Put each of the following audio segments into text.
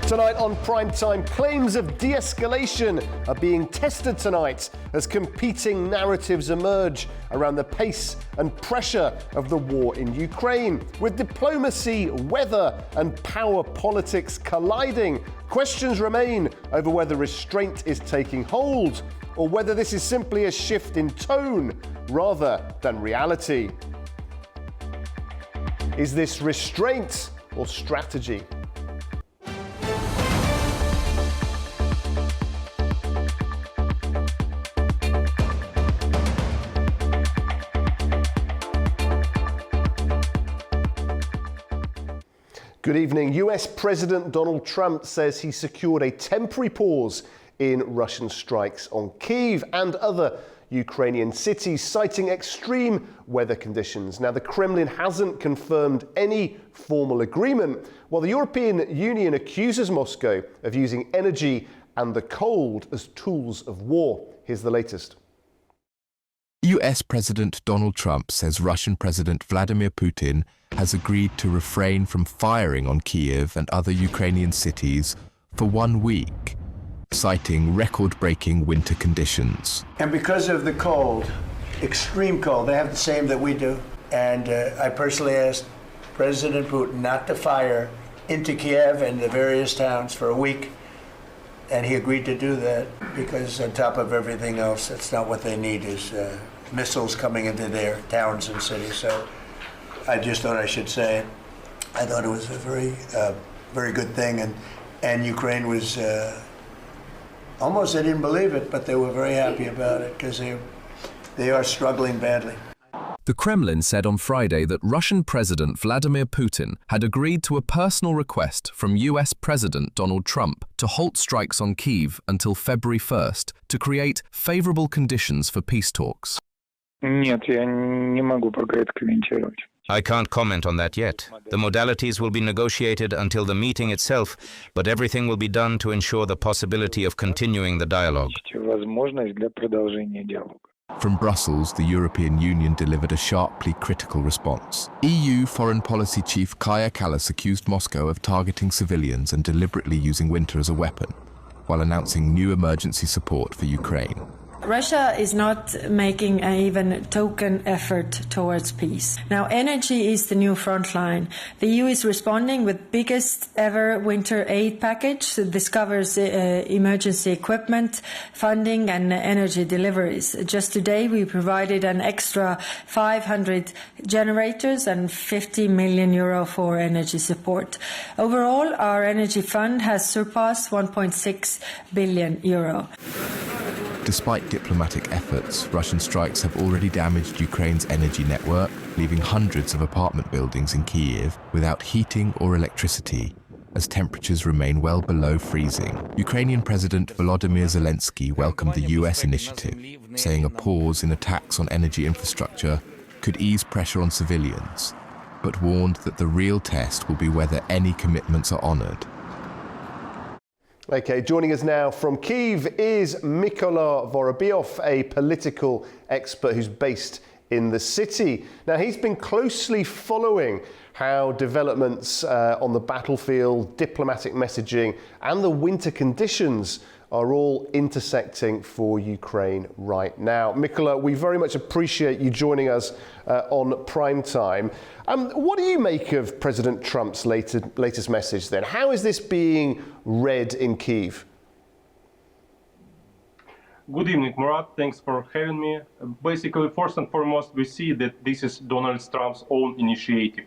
Tonight on Primetime, claims of de-escalation are being tested tonight as competing narratives emerge around the pace and pressure of the war in Ukraine. With diplomacy, weather and power politics colliding, questions remain over whether restraint is taking hold or whether this is simply a shift in tone rather than reality. Is this restraint or strategy? Good evening. US President Donald Trump says he secured a temporary pause in Russian strikes on Kyiv and other Ukrainian cities, citing extreme weather conditions. Now, the Kremlin hasn't confirmed any formal agreement, while the European Union accuses Moscow of using energy and the cold as tools of war. Here's the latest. US President Donald Trump says Russian President Vladimir Putin has agreed to refrain from firing on Kyiv and other Ukrainian cities for 1 week, citing record-breaking winter conditions. And because of the cold, extreme cold, they have the same that we do. And I personally asked President Putin not to fire into Kiev and the various towns for a week. And he agreed to do that because on top of everything else, that's not what they need is missiles coming into their towns and cities. So I just thought I should say it. I thought it was a very good thing. And Ukraine was almost, they didn't believe it, but they were very happy about it because they are struggling badly. The Kremlin said on Friday that Russian President Vladimir Putin had agreed to a personal request from US President Donald Trump to halt strikes on Kyiv until February 1st to create favorable conditions for peace talks. Нет, я не могу пока это комментировать. I can't comment on that yet. The modalities will be negotiated until the meeting itself, but everything will be done to ensure the possibility of continuing the dialogue. Возможность для продолжения диалога. From Brussels, the European Union delivered a sharply critical response. EU Foreign Policy Chief Kaja Kallas accused Moscow of targeting civilians and deliberately using winter as a weapon, while announcing new emergency support for Ukraine. Russia is not making an even token effort towards peace. Now, energy is the new front line. The EU is responding with biggest ever winter aid package that discovers emergency equipment, funding and energy deliveries. Just today, we provided an extra 500 generators and €50 million for energy support. Overall, our energy fund has surpassed €1.6 billion. Despite diplomatic efforts, Russian strikes have already damaged Ukraine's energy network, leaving hundreds of apartment buildings in Kyiv without heating or electricity, as temperatures remain well below freezing. Ukrainian President Volodymyr Zelensky welcomed the US initiative, saying a pause in attacks on energy infrastructure could ease pressure on civilians, but warned that the real test will be whether any commitments are honored. Okay, joining us now from Kyiv is Mykola Vorobyov, a political expert who's based in the city. Now, he's been closely following how developments on the battlefield, diplomatic messaging, and the winter conditions are all intersecting for Ukraine right now. Mykola, we very much appreciate you joining us on Primetime. What do you make of President Trump's latest message then? How is this being read in Kyiv? Good evening, Murat. Thanks for having me. Basically, first and foremost, we see that this is Donald Trump's own initiative.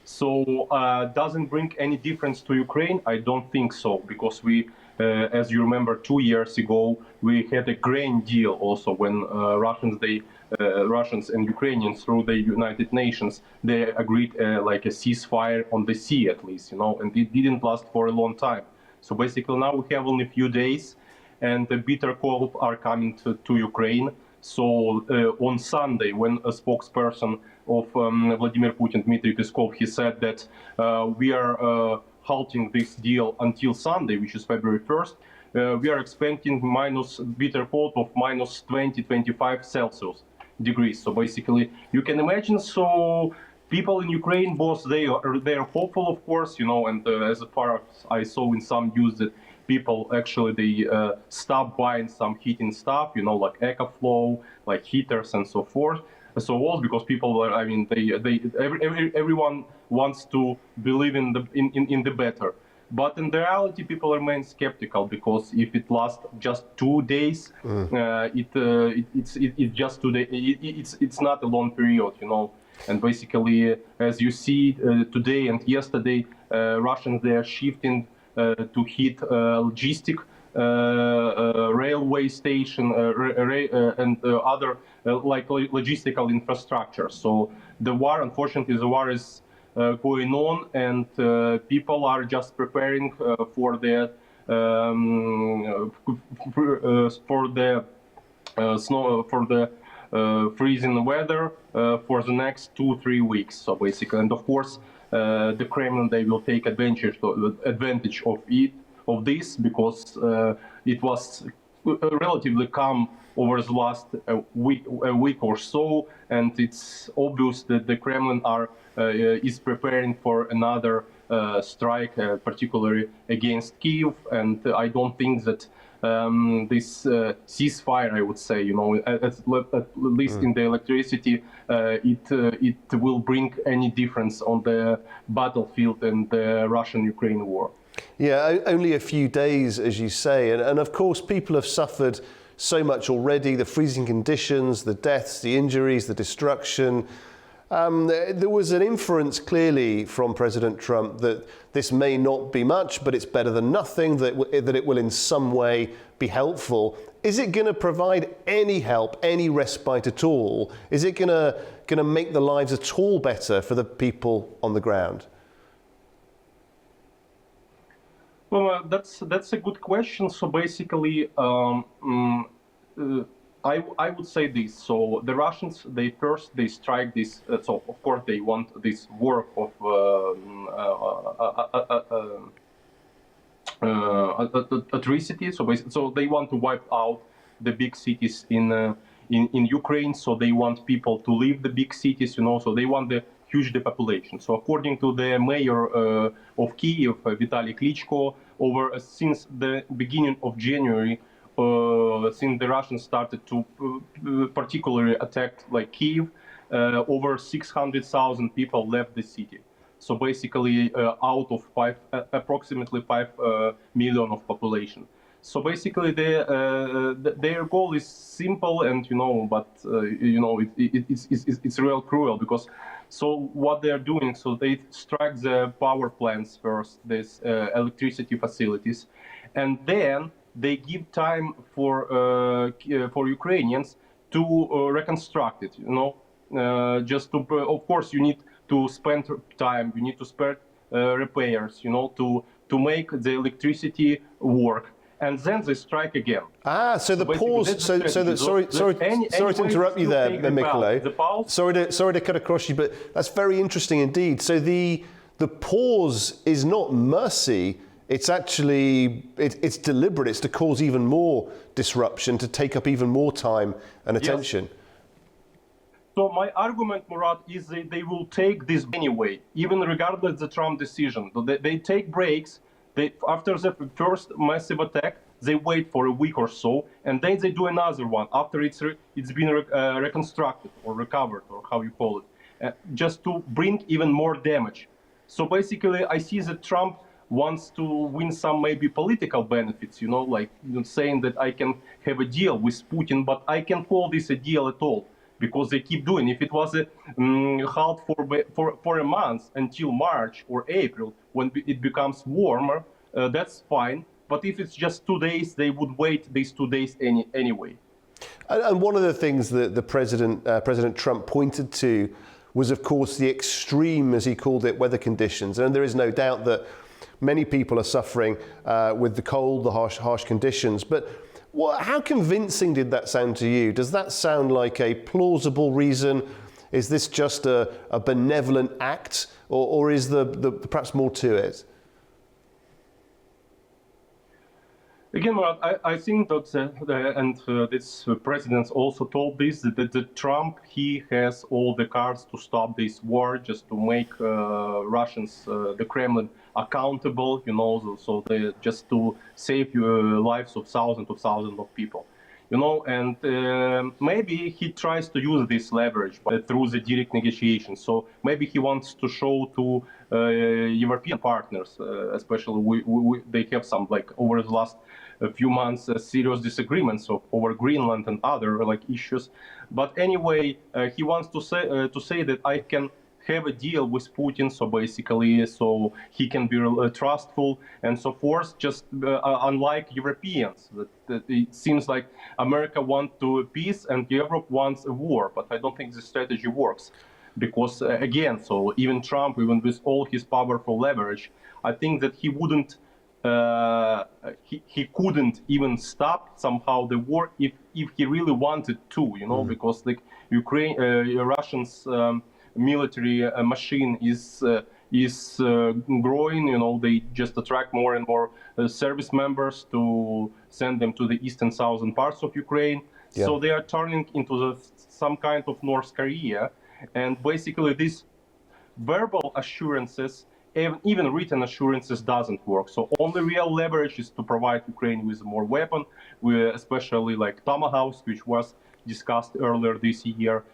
So, doesn't bring any difference to Ukraine? I don't think so, because we, as you remember, 2 years ago, we had a grain deal also when Russians and Ukrainians through the United Nations, they agreed like a ceasefire on the sea at least, and it didn't last for a long time. So basically now we have only a few days and the bitter cold are coming to Ukraine. So on Sunday, when a spokesperson of Vladimir Putin, Dmitry Peskov, he said that we are halting this deal until Sunday, which is February 1st, we are expecting bitter cold of minus 20-25 Celsius degrees. So basically, you can imagine, so people in Ukraine, both they're hopeful, of course, and as far as I saw in some news that people actually they stop buying some heating stuff, like EcoFlow, like heaters and so forth. So all because people are, everyone wants to believe in the better. But in reality, people remain skeptical because if it lasts just 2 days, it's just 2 days. It's not a long period, And basically, as you see today and yesterday, Russians they are shifting to hit logistic railway station and other like logistical infrastructure. So the war, unfortunately, is going on, and people are just preparing for the snow, for the freezing weather for the next 2-3 weeks. So basically, and of course, the Kremlin they will take advantage of this because it was relatively calm over the last week or so, and it's obvious that the Kremlin is preparing for another strike, particularly against Kyiv. And I don't think that this ceasefire, I would say, at least in the electricity, it will bring any difference on the battlefield in the Russian-Ukraine war. Yeah, only a few days, as you say, and of course people have suffered so much already, the freezing conditions, the deaths, the injuries, the destruction. There was an inference clearly from President Trump that this may not be much, but it's better than nothing, that it will in some way be helpful. Is it going to provide any help, any respite at all? Is it going to make the lives at all better for the people on the ground? Well, that's a good question. So basically, I would say this. So the Russians, they strike this. So of course they want this war of atrocity. So they want to wipe out the big cities in Ukraine. So they want people to leave the big cities. So they want the huge depopulation. So according to the mayor of Kyiv, Vitaly Klitschko, since the beginning of January, since the Russians started to particularly attack like Kyiv, over 600,000 people left the city. So basically, out of approximately 5 million of population. So basically, their goal is simple, and it's real cruel because. So what they are doing, so they strike the power plants first, these electricity facilities, and then they give time for Ukrainians to reconstruct it. Just to, of course, you need to spend time, you need to spend repairs, to make the electricity work. And then they strike again. So the pause. Sorry to interrupt you there, Mikola. Sorry to cut across you, but that's very interesting indeed. So the pause is not mercy. It's actually it's deliberate. It's to cause even more disruption, to take up even more time and attention. Yes. So my argument, Murat, is that they will take this anyway, even regardless of the Trump decision. They take breaks. After the first massive attack, they wait for a week or so, and then they do another one after it's been reconstructed or recovered, or how you call it, just to bring even more damage. So basically, I see that Trump wants to win some maybe political benefits, saying that I can have a deal with Putin, but I can't call this a deal at all. Because they keep doing. If it was a halt for a month until March or April, when it becomes warmer, that's fine. But if it's just 2 days, they would wait these 2 days anyway. And one of the things that the President Trump pointed to was, of course, the extreme, as he called it, weather conditions. And there is no doubt that many people are suffering with the cold, the harsh conditions. But how convincing did that sound to you? Does that sound like a plausible reason? Is this just a benevolent act, or is there perhaps more to it? Again, Murat, I think that this president also told this that Trump, he has all the cards to stop this war, just to make Russians, the Kremlin, accountable. So they just to save lives of thousands of people. And maybe he tries to use this leverage through the direct negotiations. So maybe he wants to show to European partners, especially they have some, like, over the last few months, serious disagreements over Greenland and other issues. But anyway, he wants to say that I can have a deal with Putin, so he can be trustful and so forth. Just unlike Europeans, that it seems like America wants peace and Europe wants a war. But I don't think this strategy works, because again, so even Trump, even with all his powerful leverage, I think that he wouldn't. He couldn't even stop somehow the war if he really wanted to, because Ukraine, Russians. Military machine is growing. They just attract more and more service members to send them to the east and southern parts of Ukraine. Yeah. So they are turning into some kind of North Korea, and basically these verbal assurances, even written assurances, doesn't work. So only real leverage is to provide Ukraine with more weapon, especially like Tomahawks, which was discussed earlier this year.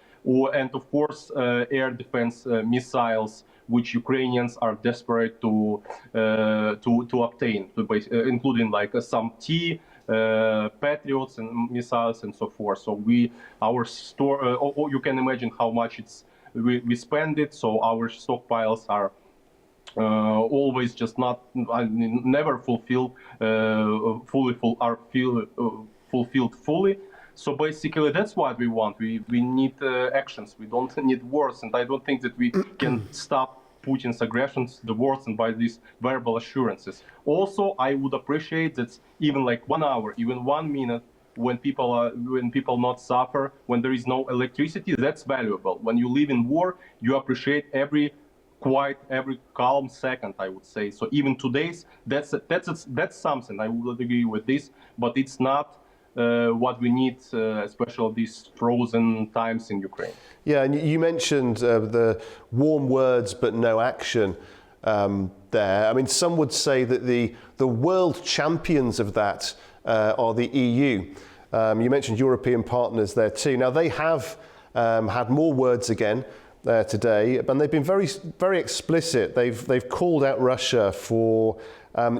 And of course, air defense missiles, which Ukrainians are desperate to obtain, including some Patriots and missiles and so forth. So our store, you can imagine how much we spend it. So our stockpiles are always just never fulfilled fully. So basically, that's what we want. We need actions. We don't need wars, and I don't think that we can stop Putin's aggressions, the wars, and by these verbal assurances. Also, I would appreciate that even 1 hour, even 1 minute, when people not suffer, when there is no electricity, that's valuable. When you live in war, you appreciate every calm second, I would say. So even today's, that's something. I would agree with this, but it's not what we need, especially these frozen times in Ukraine. Yeah, and you mentioned the warm words but no action there. I mean, some would say that the world champions of that are the EU. You mentioned European partners there too. Now, they have had more words again today, and they've been very, very explicit. They've called out Russia for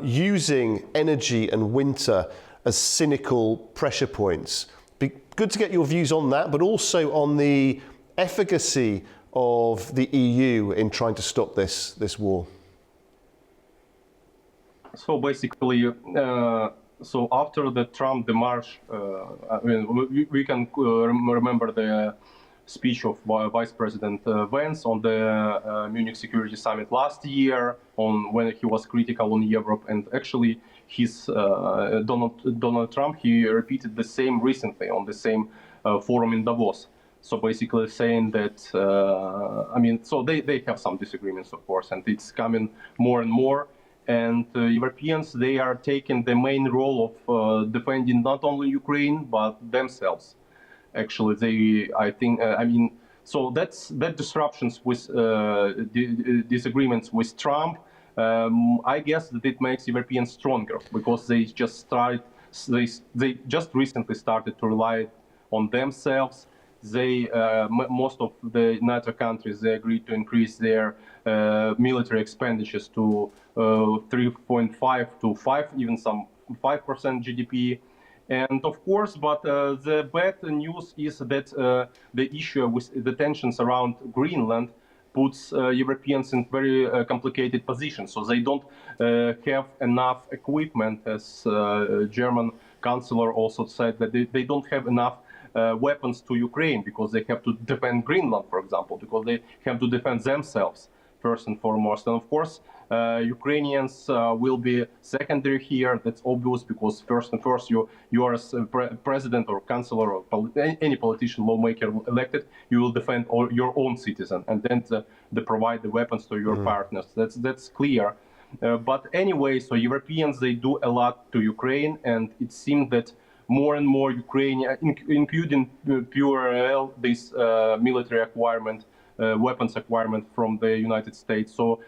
using energy and winter as cynical pressure points. Be good to get your views on that, but also on the efficacy of the EU in trying to stop this war. So basically, so after the Trump demarche, we can remember the speech of Vice President Vance on the Munich Security Summit last year, when he was critical on Europe, and actually Donald Trump, he repeated the same recently on the same forum in Davos. So basically saying that, so they have some disagreements, of course, and it's coming more and more. And Europeans, they are taking the main role of defending not only Ukraine, but themselves. Actually, so that disruptions with disagreements with Trump, I guess that it makes Europeans stronger, because they just recently started to rely on themselves. Most of the NATO countries, they agreed to increase their military expenditures to 3.5 to 5, even some 5% GDP. And of course, but the bad news is that the issue with the tensions around Greenland puts Europeans in very complicated positions. So they don't have enough equipment, as German chancellor also said, that they don't have enough weapons to Ukraine, because they have to defend Greenland, for example, because they have to defend themselves first and foremost. And of course, Ukrainians will be secondary here. That's obvious, because first, you are as president or chancellor or any politician, lawmaker elected, you will defend your own citizen, and then they provide the weapons to your partners. That's clear. But anyway, so Europeans, they do a lot to Ukraine, and it seems that more and more Ukrainian, including PURL, this military acquirement, weapons acquirement from the United States. So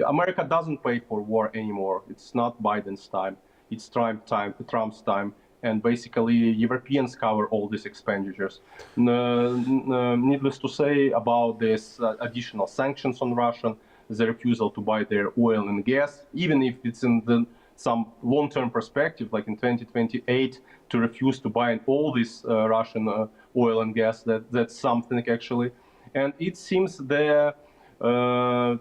America doesn't pay for war anymore. It's not Biden's time. It's Trump's time. And basically, Europeans cover all these expenditures. Needless to say about this additional sanctions on Russia, the refusal to buy their oil and gas, even if it's in some long-term perspective, like in 2028, to refuse to buy all this Russian oil and gas, that's something actually. And it seems that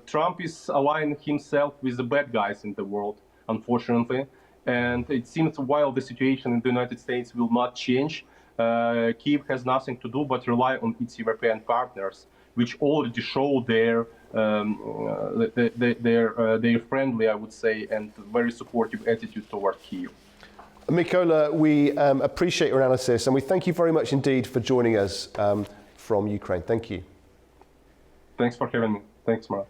Trump is aligning himself with the bad guys in the world, unfortunately. And it seems while the situation in the United States will not change, Kyiv has nothing to do but rely on its European partners, which already show their friendly, I would say, and very supportive attitude toward Kyiv. Mykola, we appreciate your analysis, and we thank you very much indeed for joining us from Ukraine. Thank you. Thanks for having me. Thanks, Mara.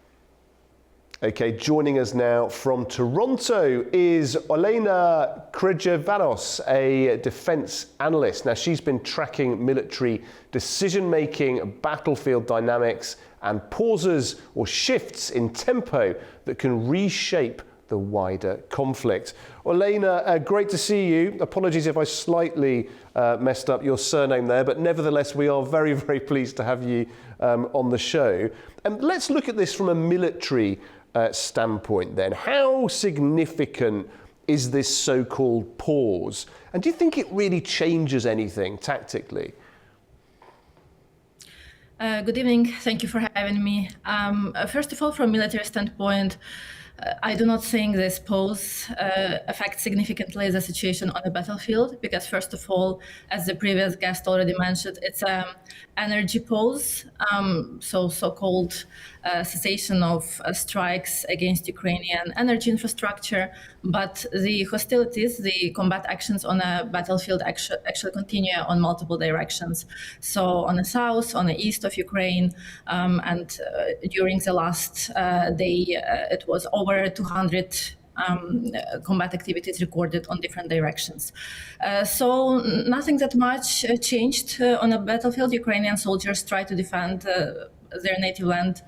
Okay, joining us now from Toronto is Olena Krejavanos, a defense analyst. Now, she's been tracking military decision-making, battlefield dynamics, and pauses or shifts in tempo that can reshape the wider conflict. Olena, great to see you. Apologies if I slightly messed up your surname there, but nevertheless, we are very, very pleased to have you on the show. And let's look at this from a military standpoint then. How significant is this so-called pause? And do you think it really changes anything tactically? Good evening. Thank you for having me. First of all, from a military standpoint, I do not think this pause affects significantly the situation on the battlefield because, first of all, as the previous guest already mentioned, it's an energy pause, so-called cessation of strikes against Ukrainian energy infrastructure. But the hostilities, the combat actions on a battlefield actually continue on multiple directions. So on the south, on the east of Ukraine, and during the last day, it was over 200 combat activities recorded on different directions. So nothing that much changed on a battlefield. Ukrainian soldiers try to defend their native land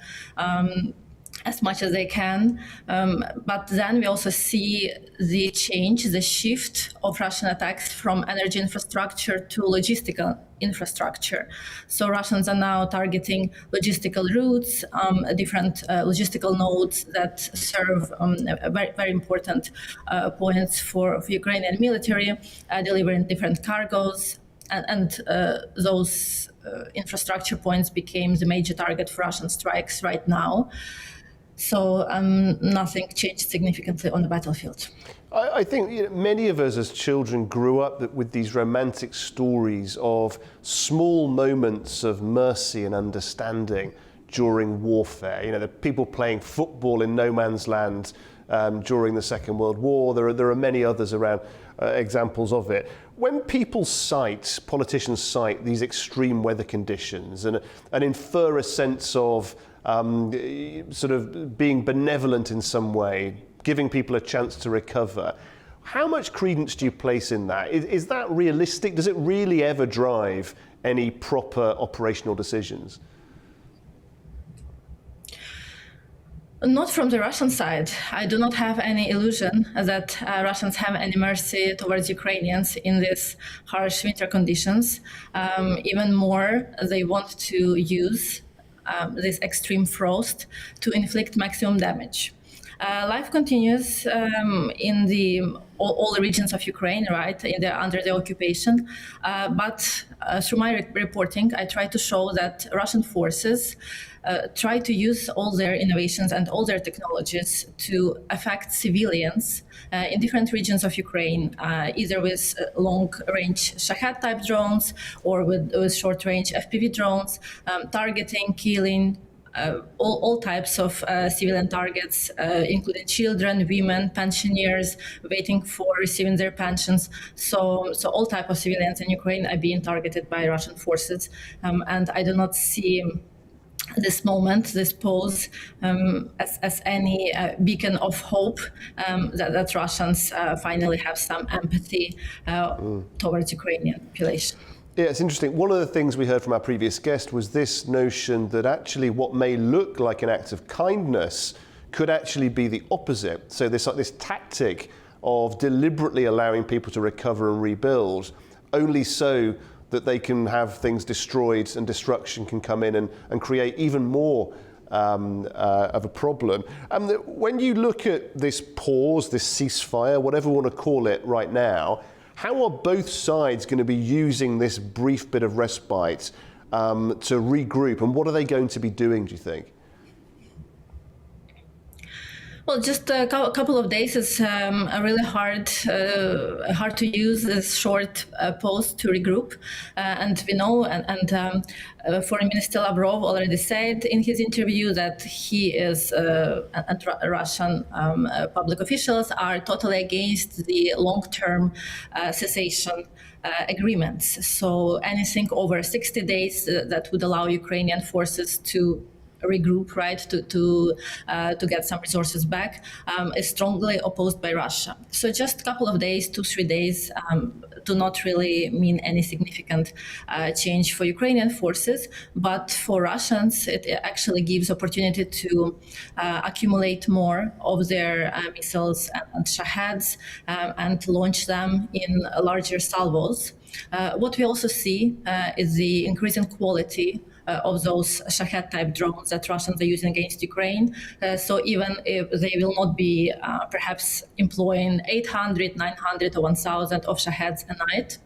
as much as they can. But then we also see the change, the shift of Russian attacks from energy infrastructure to logistical infrastructure. So Russians are now targeting logistical routes, different logistical nodes that serve very, very important points for Ukrainian military, delivering different cargoes. And those infrastructure points became the major target for Russian strikes right now. So nothing changed significantly on the battlefield. I think many of us as children grew up with these romantic stories of small moments of mercy and understanding during warfare. The people playing football in no man's land during the Second World War. There are many others around examples of it. When politicians cite these extreme weather conditions and infer a sense of sort of being benevolent in some way, giving people a chance to recover, how much credence do you place in that? Is that realistic? Does it really ever drive any proper operational decisions? Not from the Russian side. I do not have any illusion that Russians have any mercy towards Ukrainians in these harsh winter conditions. Even more, they want to use this extreme frost to inflict maximum damage. Life continues in all the regions of Ukraine, right, under the occupation. But through my reporting, I try to show that Russian forces try to use all their innovations and all their technologies to affect civilians in different regions of Ukraine, either with long-range Shahed-type drones or with short-range FPV drones, targeting, killing, all types of civilian targets, including children, women, pensioners waiting for receiving their pensions. So all types of civilians in Ukraine are being targeted by Russian forces, and I do not see this moment, this pause, as any beacon of hope that Russians finally have some empathy towards Ukrainian population. Yeah, it's interesting. One of the things we heard from our previous guest was this notion that actually what may look like an act of kindness could actually be the opposite. So this tactic of deliberately allowing people to recover and rebuild, only so that they can have things destroyed and destruction can come in and create even more of a problem. When you look at this pause, this ceasefire, whatever we want to call it right now, how are both sides going to be using this brief bit of respite to regroup, and what are they going to be doing, do you think? Well, just a couple of days is really hard to use this short pause to regroup. And we know, and Foreign Minister Lavrov already said in his interview that he is, and Russian public officials are totally against the long-term cessation agreements. So anything over 60 days that would allow Ukrainian forces to regroup, right, to get some resources back, is strongly opposed by Russia. So just a couple of days, 2-3 days, do not really mean any significant change for Ukrainian forces, but for Russians, it actually gives opportunity to accumulate more of their missiles and Shaheds and launch them in larger salvos. What we also see is the increasing quality of those Shahed-type drones that Russians are using against Ukraine. So even if they will not be perhaps employing 800, 900 or 1,000 of Shaheds a night,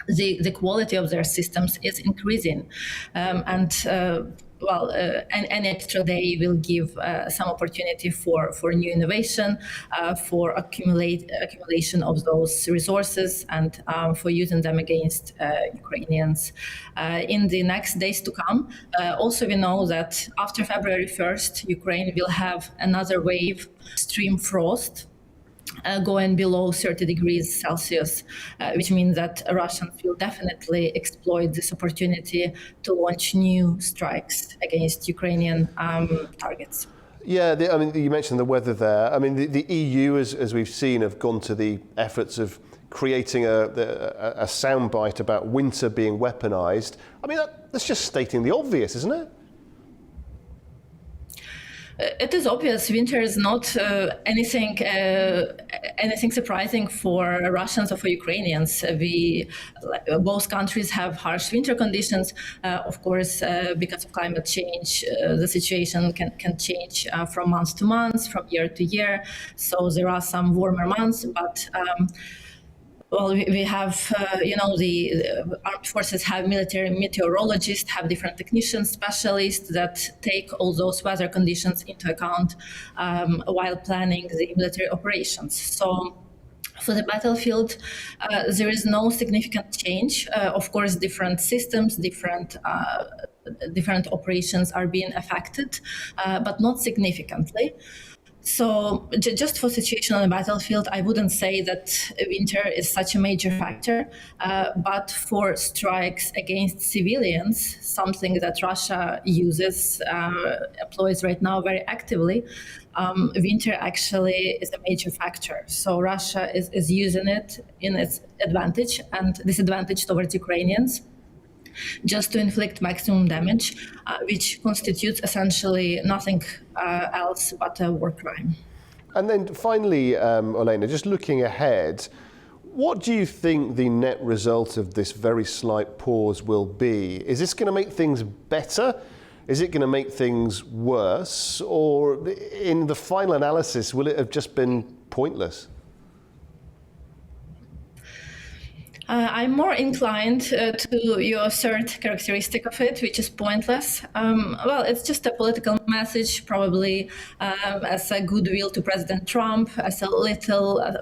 the quality of their systems is increasing. Any extra day will give some opportunity for new innovation, for accumulation of those resources, and for using them against Ukrainians in the next days to come. Also, we know that after February 1st, Ukraine will have another wave, extreme frost, going below 30 degrees Celsius, which means that Russians will definitely exploit this opportunity to launch new strikes against Ukrainian targets. Yeah, I mean, you mentioned the weather there. I mean, the EU, as we've seen, have gone to the efforts of creating a soundbite about winter being weaponized. I mean, that's just stating the obvious, isn't it? It is obvious winter is not anything surprising for Russians or for Ukrainians. Both countries have harsh winter conditions. Of course, because of climate change, the situation can change from month to month, from year to year. So there are some warmer months, but we have, the armed forces have military meteorologists, have different technicians, specialists that take all those weather conditions into account while planning the military operations. So for the battlefield, there is no significant change. Of course, different systems, different operations are being affected, but not significantly. So just for situation on the battlefield, I wouldn't say that winter is such a major factor, but for strikes against civilians, something that Russia employs right now very actively, winter actually is a major factor. So Russia is using it in its advantage and disadvantage towards Ukrainians, just to inflict maximum damage, which constitutes essentially nothing else but a war crime. And then finally, Olena, just looking ahead, what do you think the net result of this very slight pause will be? Is this going to make things better? Is it going to make things worse? Or in the final analysis, will it have just been pointless? I'm more inclined to your third characteristic of it, which is pointless. It's just a political message, probably as a goodwill to President Trump, as a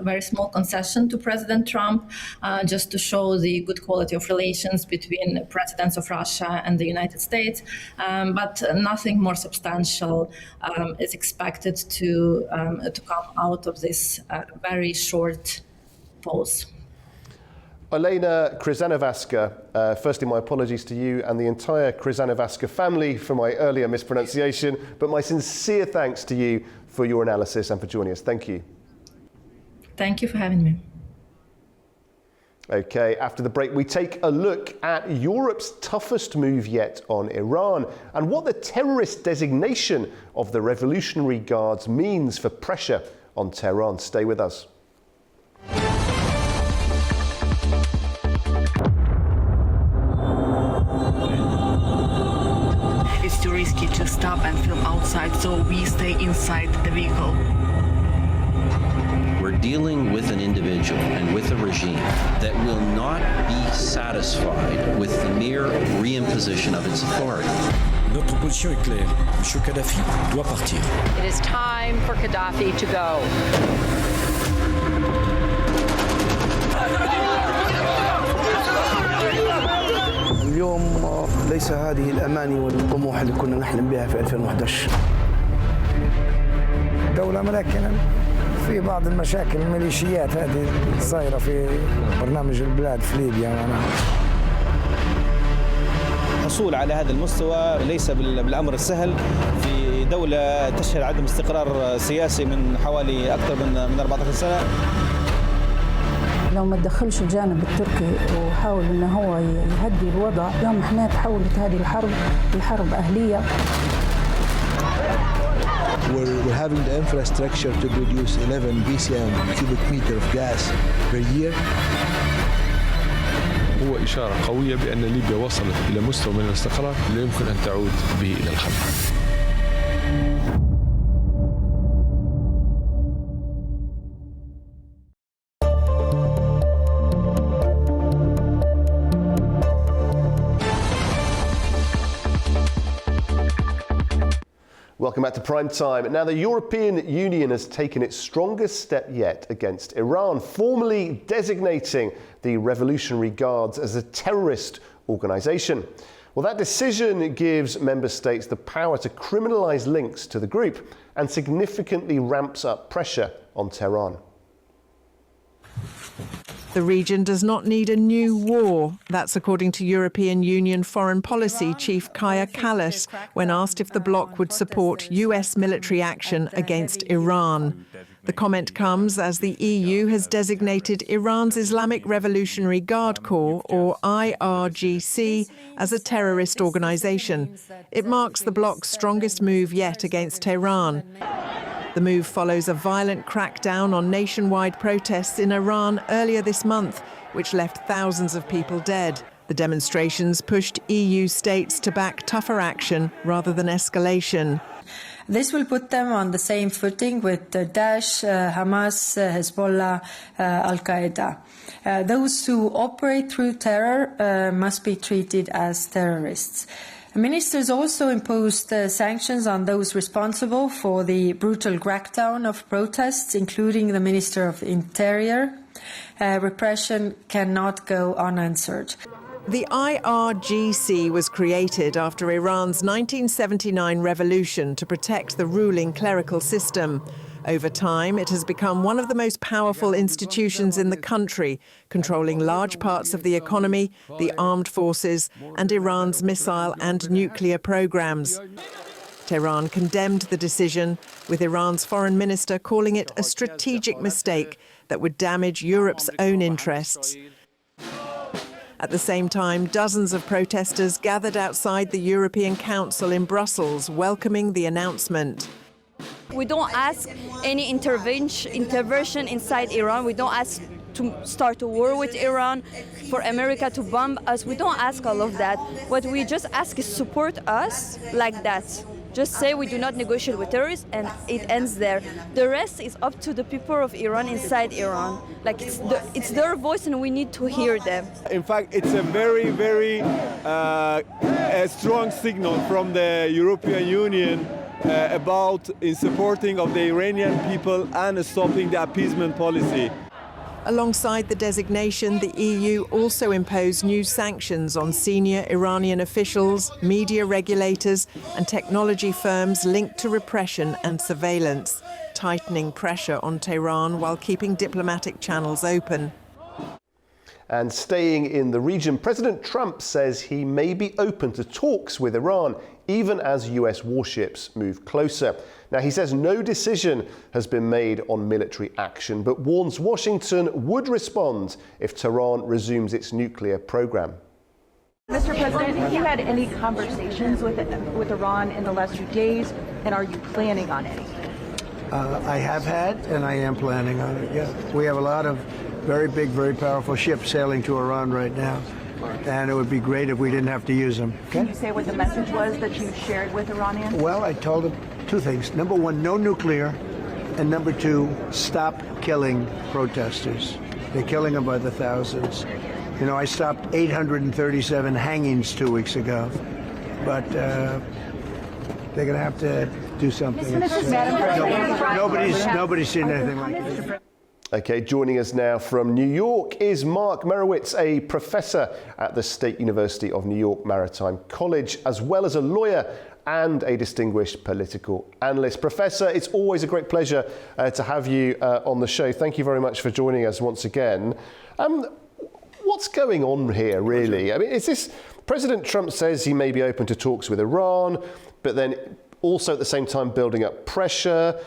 very small concession to President Trump, just to show the good quality of relations between presidents of Russia and the United States. But nothing more substantial is expected to come out of this very short pause. Elena Kryzanovaska, firstly my apologies to you and the entire Kryzanovaska family for my earlier mispronunciation, but my sincere thanks to you for your analysis and for joining us. Thank you. Thank you for having me. Okay, after the break, we take a look at Europe's toughest move yet on Iran and what the terrorist designation of the Revolutionary Guards means for pressure on Tehran. Stay with us. It's too risky to stop and film outside, so we stay inside the vehicle. We're dealing with an individual and with a regime that will not be satisfied with the mere reimposition of its authority. Notre position est claire. Monsieur Kadhafi doit partir. It is time for Gaddafi to go. اليوم ليس هذه الأماني والطموح اللي كنا نحلم بها في 2011. دولة ملكنة في بعض المشاكل الميليشيات هذه صايرة في برنامج البلاد في ليبيا معناها. الحصول على هذا المستوى ليس بالأمر السهل في دولة تشهد عدم استقرار سياسي من حوالي أكثر من 14 سنة. لو ما تدخلش الجانب التركي وحاول انه هو يهدي الوضع، يوم احنا تحولت هذه الحرب لحرب أهلية. We're having the infrastructure to produce 11 BCM cubic meter of gas per year. هو إشارة قوية بأن ليبيا وصلت إلى مستوى من الاستقرار لا يمكن أن تعود به إلى الخلف. Welcome back to Prime Time. Now, the European Union has taken its strongest step yet against Iran, formally designating the Revolutionary Guards as a terrorist organisation. Well, that decision gives member states the power to criminalise links to the group and significantly ramps up pressure on Tehran. The region does not need a new war. That's according to European Union Foreign Policy Chief Kaja Kallas when asked if the bloc would support US military action against Iran. The comment comes as the EU has designated Iran's Islamic Revolutionary Guard Corps, or IRGC, as a terrorist organisation. It marks the bloc's strongest move yet against Tehran. The move follows a violent crackdown on nationwide protests in Iran earlier this month, which left thousands of people dead. The demonstrations pushed EU states to back tougher action rather than escalation. This will put them on the same footing with Daesh, Hamas, Hezbollah, Al-Qaeda. Those who operate through terror must be treated as terrorists. Ministers also imposed sanctions on those responsible for the brutal crackdown of protests, including the Minister of Interior. Repression cannot go unanswered. The IRGC was created after Iran's 1979 revolution to protect the ruling clerical system. Over time, it has become one of the most powerful institutions in the country, controlling large parts of the economy, the armed forces, and Iran's missile and nuclear programs. Tehran condemned the decision, with Iran's foreign minister calling it a strategic mistake that would damage Europe's own interests. At the same time, dozens of protesters gathered outside the European Council in Brussels, welcoming the announcement. We don't ask any intervention inside Iran. We don't ask to start a war with Iran, for America to bomb us. We don't ask all of that. What we just ask is support us like that. Just say we do not negotiate with terrorists and it ends there. The rest is up to the people of Iran inside Iran. Like it's their voice and we need to hear them. In fact, it's a very, very a strong signal from the European Union about in supporting of the Iranian people and stopping the appeasement policy. Alongside the designation, the EU also imposed new sanctions on senior Iranian officials, media regulators and technology firms linked to repression and surveillance, tightening pressure on Tehran while keeping diplomatic channels open. And staying in the region, President Trump says he may be open to talks with Iran, even as US warships move closer. Now, he says no decision has been made on military action, but warns Washington would respond if Tehran resumes its nuclear program. Mr. President, have you had any conversations with Iran in the last few days, and are you planning on any? I have had, and I am planning on it, yeah. We have a lot of very big, very powerful ships sailing to Iran right now, and it would be great if we didn't have to use them. Okay? Can you say what the message was that you shared with Iranians? Well, I told them two things. Number one, no nuclear, and number two, stop killing protesters. They're killing them by the thousands. You know, I stopped 837 hangings 2 weeks ago, but they're going to have to do something. Nobody's seen anything like this. Okay, joining us now from New York is Mark Merowitz, a professor at the State University of New York Maritime College, as well as a lawyer and a distinguished political analyst. Professor, it's always a great pleasure to have you on the show. Thank you very much for joining us once again. What's going on here, really? I mean, is this President Trump says he may be open to talks with Iran, but then also at the same time building up pressure.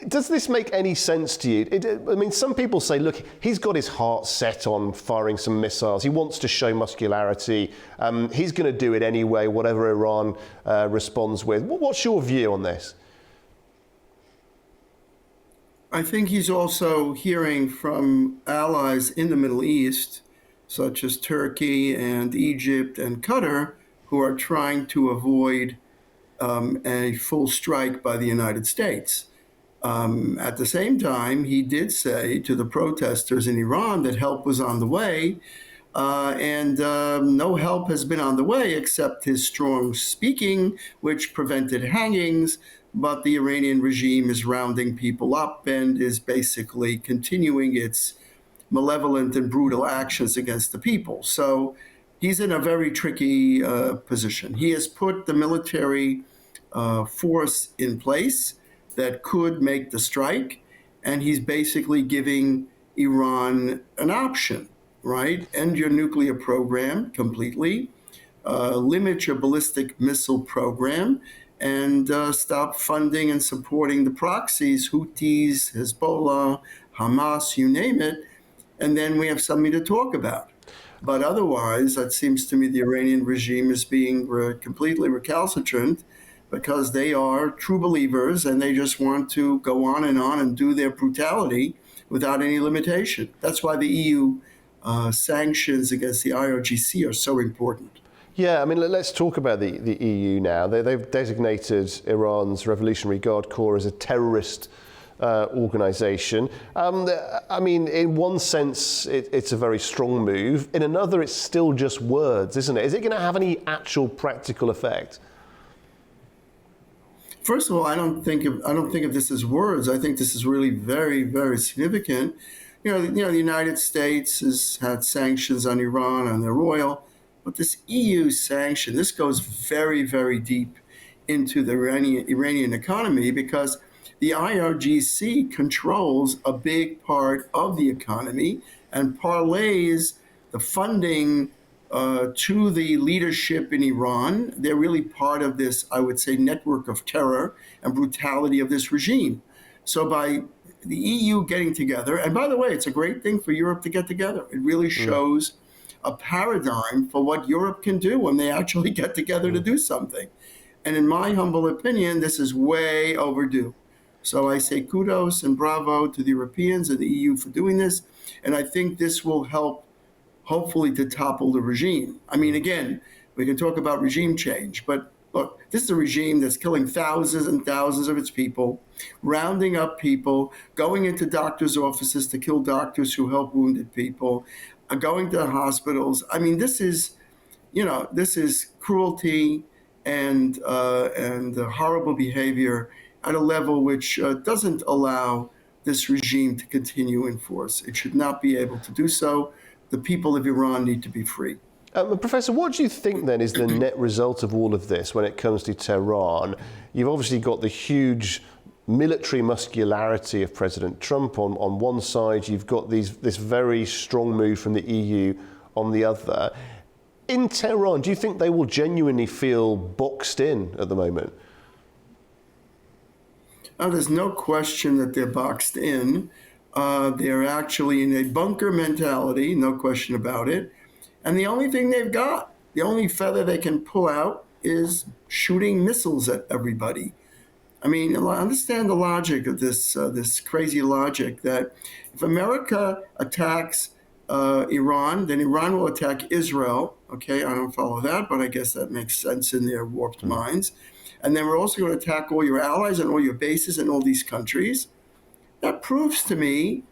Does this make any sense to you? I mean, some people say, look, he's got his heart set on firing some missiles. He wants to show muscularity. He's going to do it anyway, whatever Iran responds with. What's your view on this? I think he's also hearing from allies in the Middle East, such as Turkey and Egypt and Qatar, who are trying to avoid a full strike by the United States. At the same time, he did say to the protesters in Iran that help was on the way, and no help has been on the way except his strong speaking, which prevented hangings, but the Iranian regime is rounding people up and is basically continuing its malevolent and brutal actions against the people. So he's in a very tricky position. He has put the military force in place that could make the strike, and he's basically giving Iran an option, right? End your nuclear program completely, limit your ballistic missile program, and stop funding and supporting the proxies, Houthis, Hezbollah, Hamas, you name it, and then we have something to talk about. But otherwise, it seems to me the Iranian regime is being completely recalcitrant, because they are true believers and they just want to go on and do their brutality without any limitation. That's why the EU sanctions against the IRGC are so important. Yeah, I mean, let's talk about the EU now. They've designated Iran's Revolutionary Guard Corps as a terrorist organization. I mean, in one sense, it's a very strong move. In another, it's still just words, isn't it? Is it going to have any actual practical effect? First of all, I don't think of this as words. I think this is really very, very significant. You know, the United States has had sanctions on Iran, on their oil, but this EU sanction, this goes very, very deep into the Iranian economy, because the IRGC controls a big part of the economy and parlays the funding to the leadership in Iran. They're really part of this, I would say, network of terror and brutality of this regime. So by the EU getting together, and by the way, it's a great thing for Europe to get together. It really shows a paradigm for what Europe can do when they actually get together to do something. And in my humble opinion, this is way overdue. So I say kudos and bravo to the Europeans and the EU for doing this. And I think this will help, hopefully, to topple the regime. I mean, again, we can talk about regime change, but look, this is a regime that's killing thousands and thousands of its people, rounding up people, going into doctors' offices to kill doctors who help wounded people, going to hospitals. I mean, this is cruelty and horrible behavior at a level which doesn't allow this regime to continue in force. It should not be able to do so. The people of Iran need to be free. Professor, what do you think then is the net result of all of this when it comes to Tehran? You've obviously got the huge military muscularity of President Trump on one side, you've got this very strong move from the EU on the other. In Tehran, do you think they will genuinely feel boxed in at the moment? There's no question that they're boxed in. They're actually in a bunker mentality, no question about it. And the only thing they've got, the only feather they can pull out is shooting missiles at everybody. I mean, I understand the logic of this crazy logic that if America attacks Iran, then Iran will attack Israel. Okay, I don't follow that, but I guess that makes sense in their warped minds. And then we're also going to attack all your allies and all your bases in all these countries. That proves to me,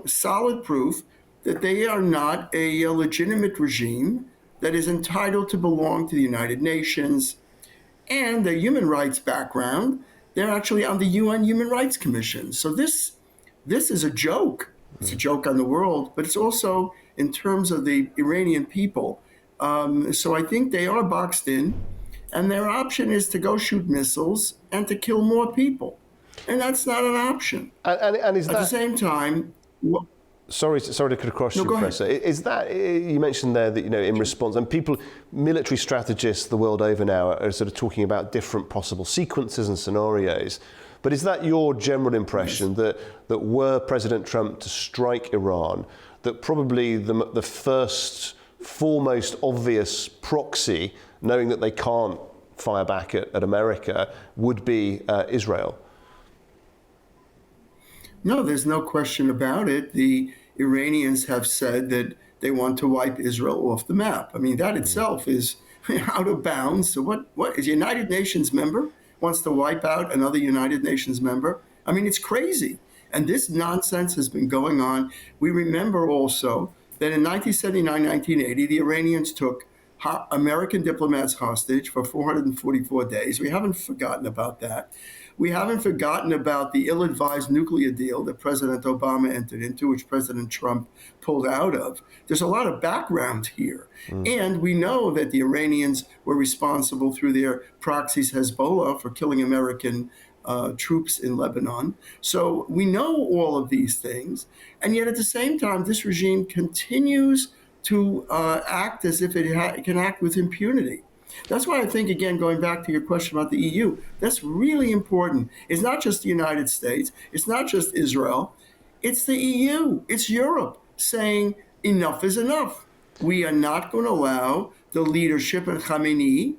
solid proof that they are not a legitimate regime that is entitled to belong to the United Nations. And their human rights background, they're actually on the UN Human Rights Commission. So this is a joke. It's a joke on the world, but it's also in terms of the Iranian people. So I think they are boxed in, and their option is to go shoot missiles and to kill more people. And that's not an option. And is at that... the same time... Sorry to cut across you, Professor. Is that, you mentioned there that, in response, and military strategists the world over now are sort of talking about different possible sequences and scenarios. But is that your general impression that were President Trump to strike Iran, that probably the first, foremost obvious proxy, knowing that they can't fire back at America, would be Israel? No, there's no question about it. The Iranians have said that they want to wipe Israel off the map. I mean, that itself is out of bounds. So what is a United Nations member wants to wipe out another United Nations member? I mean, it's crazy. And this nonsense has been going on. We remember also that in 1979, 1980, the Iranians took American diplomats hostage for 444 days. We haven't forgotten about that. We haven't forgotten about the ill-advised nuclear deal that President Obama entered into, which President Trump pulled out of. There's a lot of background here. And we know that the Iranians were responsible through their proxies Hezbollah for killing American troops in Lebanon. So we know all of these things. And yet at the same time, this regime continues to act as if it can act with impunity. That's why I think, again, going back to your question about the EU, that's really important. It's not just the United States. It's not just Israel. It's the EU. It's Europe saying enough is enough. We are not going to allow the leadership of Khamenei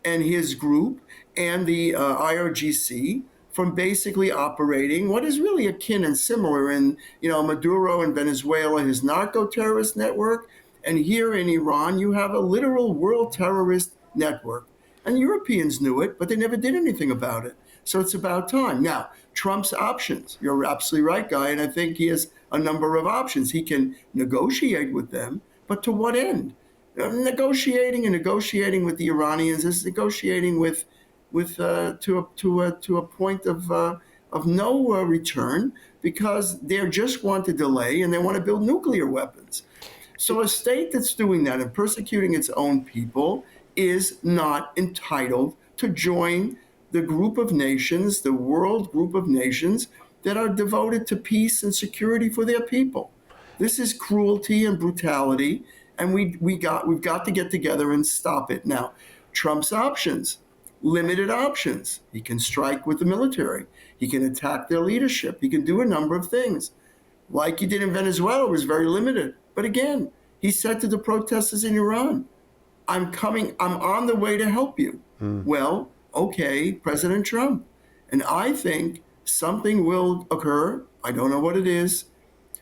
and his group and the IRGC from basically operating what is really akin and similar in, Maduro in Venezuela, his narco-terrorist network. And here in Iran, you have a literal world terrorist network. And Europeans knew it, but they never did anything about it. So it's about time. Now, Trump's options. You're absolutely right, Guy, and I think he has a number of options. He can negotiate with them, but to what end? Negotiating with the Iranians is negotiating to a point of no return, because they just want to delay and they want to build nuclear weapons. So a state that's doing that and persecuting its own people is not entitled to join the group of nations, the world group of nations that are devoted to peace and security for their people. This is cruelty and brutality, and we've got to get together and stop it. Now, Trump's options, limited options. He can strike with the military. He can attack their leadership. He can do a number of things. Like he did in Venezuela, was very limited. But again, he said to the protesters in Iran, I'm on the way to help you. Well, okay, President Trump. And I think something will occur. I don't know what it is,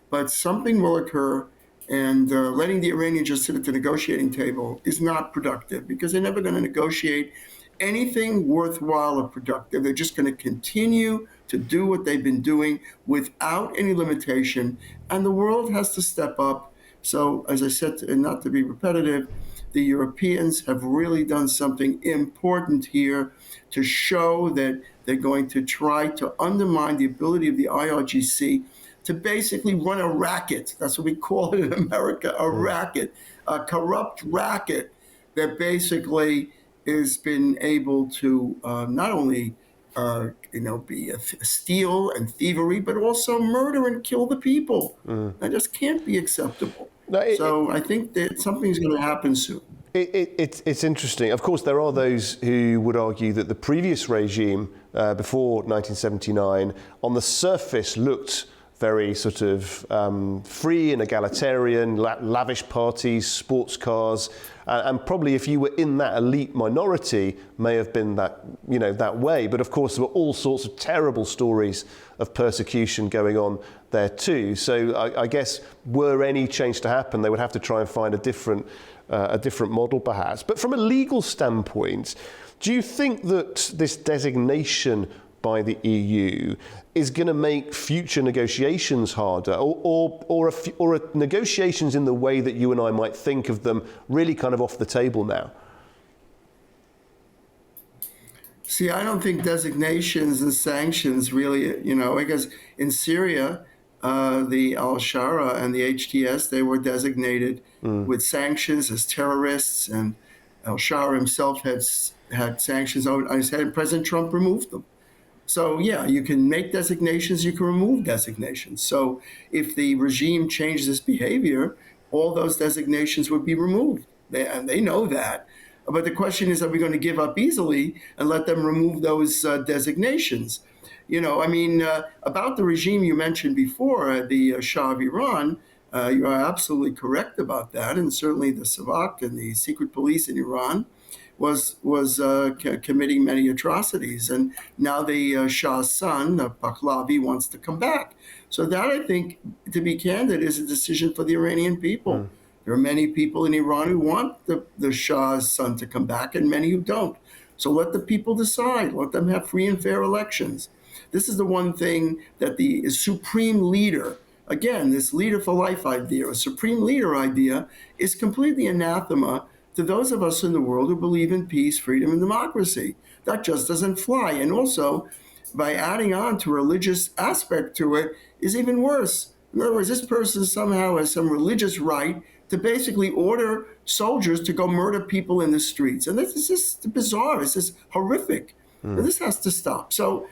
but something will occur. And letting the Iranians just sit at the negotiating table is not productive, because they're never going to negotiate anything worthwhile or productive. They're just going to continue to do what they've been doing without any limitation. And the world has to step up. So, as I said, and not to be repetitive, the Europeans have really done something important here to show that they're going to try to undermine the ability of the IRGC to basically run a racket. That's what we call it in America, a racket, a corrupt racket that basically has been able to not only be steal and thievery, but also murder and kill the people. That just can't be acceptable. So I think that something's going to happen soon. It's interesting. Of course, there are those who would argue that the previous regime before 1979 on the surface looked very sort of free and egalitarian, lavish parties, sports cars, and probably if you were in that elite minority may have been that way. But of course, there were all sorts of terrible stories of persecution going on there too. So I guess were any change to happen, they would have to try and find a different model perhaps. But from a legal standpoint, do you think that this designation by the EU is going to make future negotiations harder, or are negotiations in the way that you and I might think of them really kind of off the table now? See, I don't think designations and sanctions really, because in Syria, the Al-Shara and the HTS, they were designated with sanctions as terrorists, and Al-Shara himself had sanctions on his head, and President Trump removed them. So yeah, you can make designations, you can remove designations. So if the regime changes its behavior, all those designations would be removed. They know that. But the question is, are we going to give up easily and let them remove those designations? About the regime you mentioned before, the Shah of Iran, you are absolutely correct about that. And certainly the Savak and the secret police in Iran was committing many atrocities. And now the Shah's son, Pahlavi, wants to come back. So that, I think, to be candid, is a decision for the Iranian people. There are many people in Iran who want the Shah's son to come back and many who don't. So let the people decide. Let them have free and fair elections. This is the one thing that the supreme leader, again, this leader for life idea, a supreme leader idea, is completely anathema to those of us in the world who believe in peace, freedom, and democracy. That just doesn't fly. And also, by adding on to a religious aspect to it is even worse. In other words, this person somehow has some religious right to basically order soldiers to go murder people in the streets. And this is just bizarre. It's just horrific. And this has to stop. So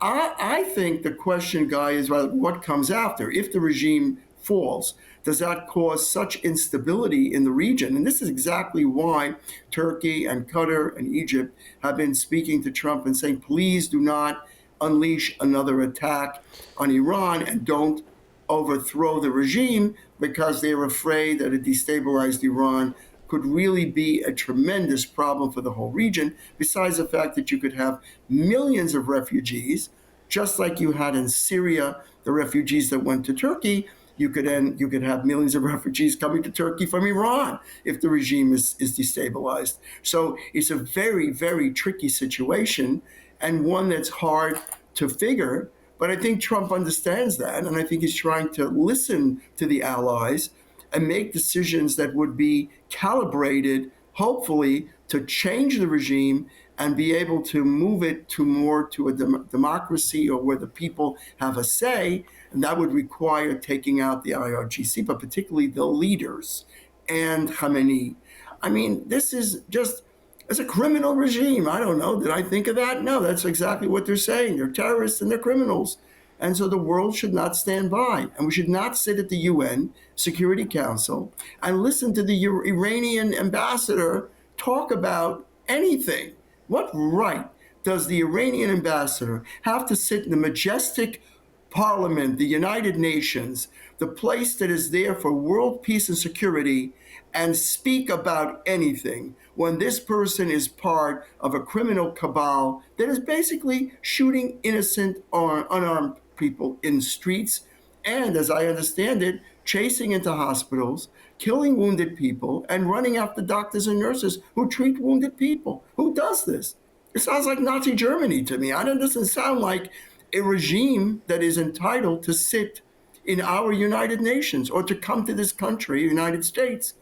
I think the question, Guy, is what comes after? If the regime falls, does that cause such instability in the region? And this is exactly why Turkey and Qatar and Egypt have been speaking to Trump and saying, please do not unleash another attack on Iran and don't overthrow the regime, because they're afraid that a destabilized Iran could really be a tremendous problem for the whole region, besides the fact that you could have millions of refugees, just like you had in Syria, the refugees that went to Turkey. You could have millions of refugees coming to Turkey from Iran if the regime is destabilized. So it's a very, very tricky situation, and one that's hard to figure. But I think Trump understands that, and I think he's trying to listen to the allies and make decisions that would be calibrated, hopefully, to change the regime and be able to move it to more to a democracy, or where the people have a say. And that would require taking out the IRGC, but particularly the leaders and Khamenei. I mean, this is just, it's a criminal regime. I don't know. Did I think of that? No, that's exactly what they're saying. They're terrorists and they're criminals. And so the world should not stand by. And we should not sit at the UN Security Council and listen to the Iranian ambassador talk about anything. What right does the Iranian ambassador have to sit in the majestic Parliament, the United Nations, the place that is there for world peace and security, and speak about anything when this person is part of a criminal cabal that is basically shooting innocent or unarmed people in streets, and, as I understand it, chasing into hospitals, killing wounded people, and running after doctors and nurses who treat wounded people? Who does this? It sounds like Nazi Germany to me. It doesn't sound like a regime that is entitled to sit in our United Nations, or to come to this country, United States,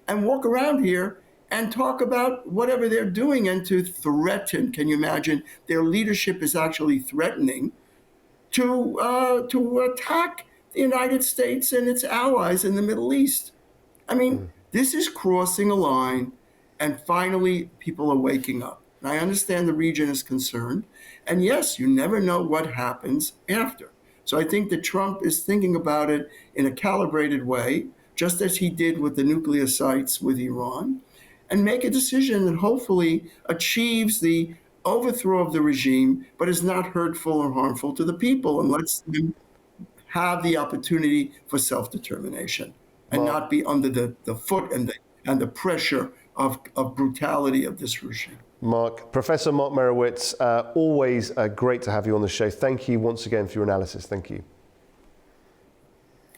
and walk around here and talk about whatever they're doing, and to threaten. Can you imagine? Their leadership is actually threatening to attack the United States and its allies in the Middle East. I mean, this is crossing a line, and finally people are waking up. And I understand the region is concerned. And yes, you never know what happens after. So I think that Trump is thinking about it in a calibrated way, just as he did with the nuclear sites with Iran, and make a decision that hopefully achieves the overthrow of the regime, but is not hurtful or harmful to the people, and lets them have the opportunity for self-determination and not be under the foot and the pressure of brutality of this regime. Professor Mark Merowitz, always great to have you on the show. Thank you once again for your analysis. Thank you.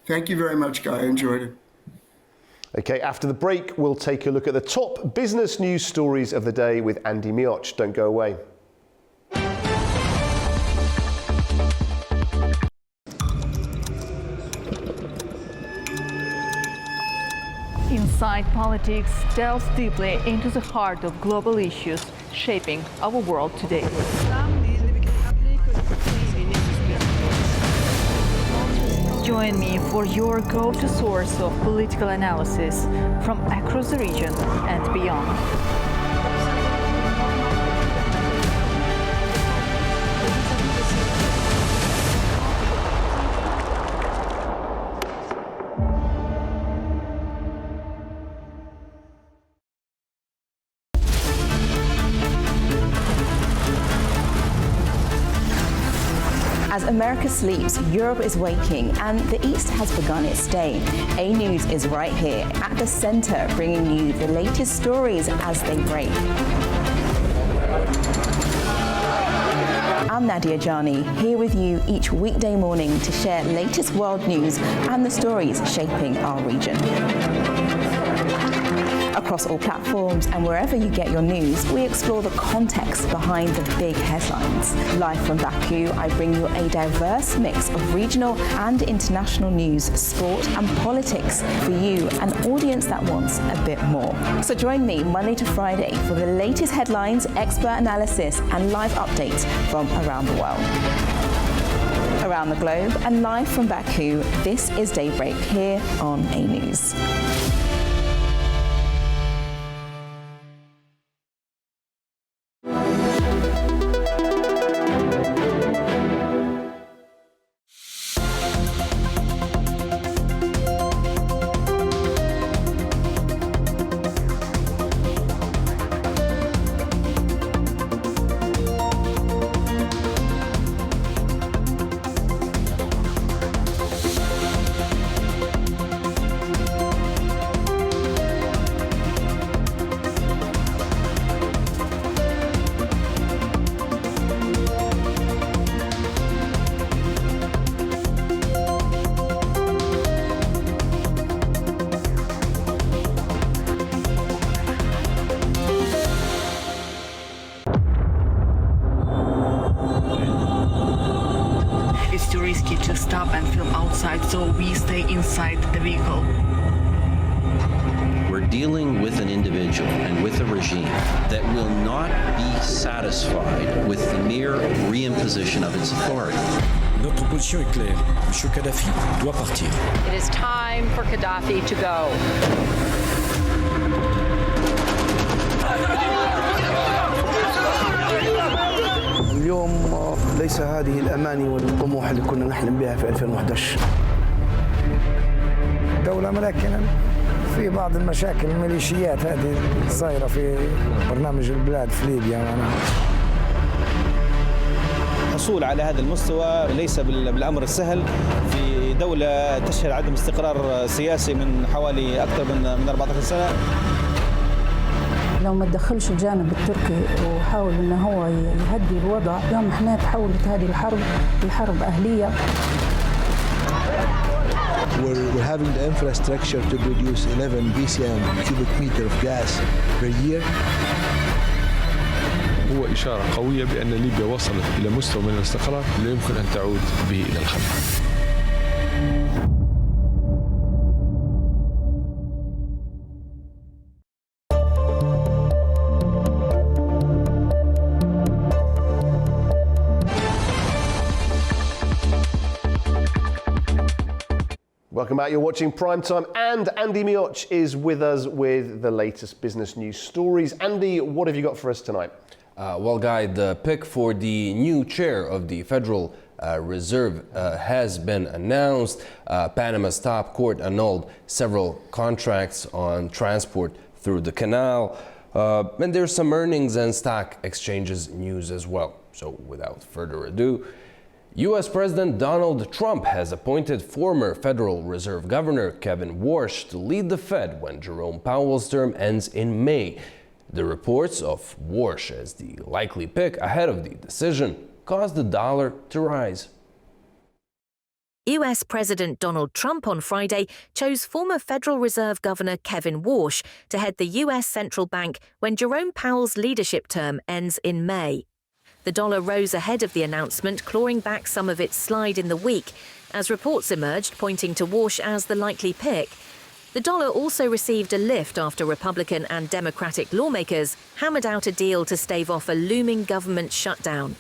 Thank you very much, Guy. I enjoyed it. Okay, after the break, we'll take a look at the top business news stories of the day with Andy Mioch. Don't go away. Inside Politics delves deeply into the heart of global issues shaping our world today. Join me for your go-to source of political analysis from across the region and beyond. As America sleeps, Europe is waking, and the East has begun its day. A News is right here at the center, bringing you the latest stories as they break. I'm Nadia Jani, here with you each weekday morning to share latest world news and the stories shaping our region. Across all platforms and wherever you get your news, we explore the context behind the big headlines. Live from Baku, I bring you a diverse mix of regional and international news, sport and politics for you, an audience that wants a bit more. So join me Monday to Friday for the latest headlines, expert analysis and live updates from around the world. Around the globe and live from Baku, this is Daybreak here on A News. To stop and film outside, so we stay inside the vehicle. We're dealing with an individual and with a regime that will not be satisfied with the mere reimposition of its authority. Notre position est claire. Monsieur Kadhafi doit partir. It is time for Gaddafi to go. اليوم ليس هذه الأماني والطموح اللي كنا نحلم بها في 2011. دولة ملكنة في بعض المشاكل الميليشيات هذه صايرة في برنامج البلاد في ليبيا معناها. الحصول على هذا المستوى ليس بالأمر السهل في دولة تشهد عدم استقرار سياسي من حوالي أكثر من 14 سنة. لو ما تدخلش الجانب التركي وحاول انه هو يهدي الوضع، يوم احنا تحولت هذه الحرب لحرب اهليه. We're having the infrastructure to produce 11 BCM cubic meter of gas per year. هو إشارة قوية بأن ليبيا وصلت إلى مستوى من الاستقرار لا يمكن أن تعود به إلى الخلف. Welcome back. You're watching Primetime, and Andy Mioch is with us with the latest business news stories. Andy, what have you got for us tonight? Well, Guy, the pick for the new chair of the Federal Reserve has been announced. Panama's top court annulled several contracts on transport through the canal. And there's some earnings and stock exchanges news as well. So without further ado, U.S. President Donald Trump has appointed former Federal Reserve Governor Kevin Warsh to lead the Fed when Jerome Powell's term ends in May. The reports of Warsh as the likely pick ahead of the decision caused the dollar to rise. US President Donald Trump on Friday chose former Federal Reserve Governor Kevin Warsh to head the US Central Bank when Jerome Powell's leadership term ends in May. The dollar rose ahead of the announcement, clawing back some of its slide in the week, as reports emerged pointing to Warsh as the likely pick. The dollar also received a lift after Republican and Democratic lawmakers hammered out a deal to stave off a looming government shutdown.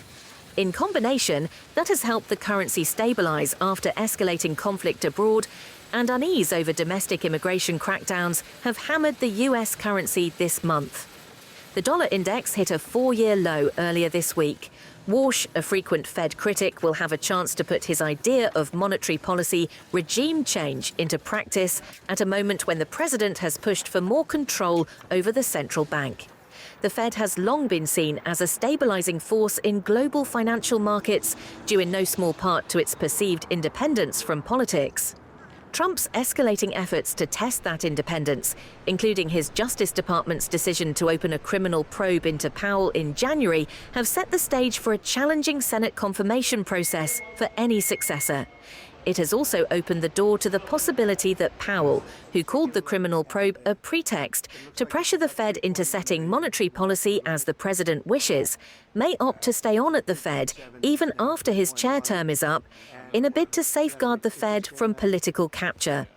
In combination, that has helped the currency stabilize after escalating conflict abroad, and unease over domestic immigration crackdowns have hammered the US currency this month. The dollar index hit a 4-year low earlier this week. Warsh, a frequent Fed critic, will have a chance to put his idea of monetary policy regime change into practice at a moment when the president has pushed for more control over the central bank. The Fed has long been seen as a stabilizing force in global financial markets, due in no small part to its perceived independence from politics. Trump's escalating efforts to test that independence, including his Justice Department's decision to open a criminal probe into Powell in January, have set the stage for a challenging Senate confirmation process for any successor. It has also opened the door to the possibility that Powell, who called the criminal probe a pretext to pressure the Fed into setting monetary policy as the president wishes, may opt to stay on at the Fed even after his chair term is up, in a bid to safeguard the Fed from political capture.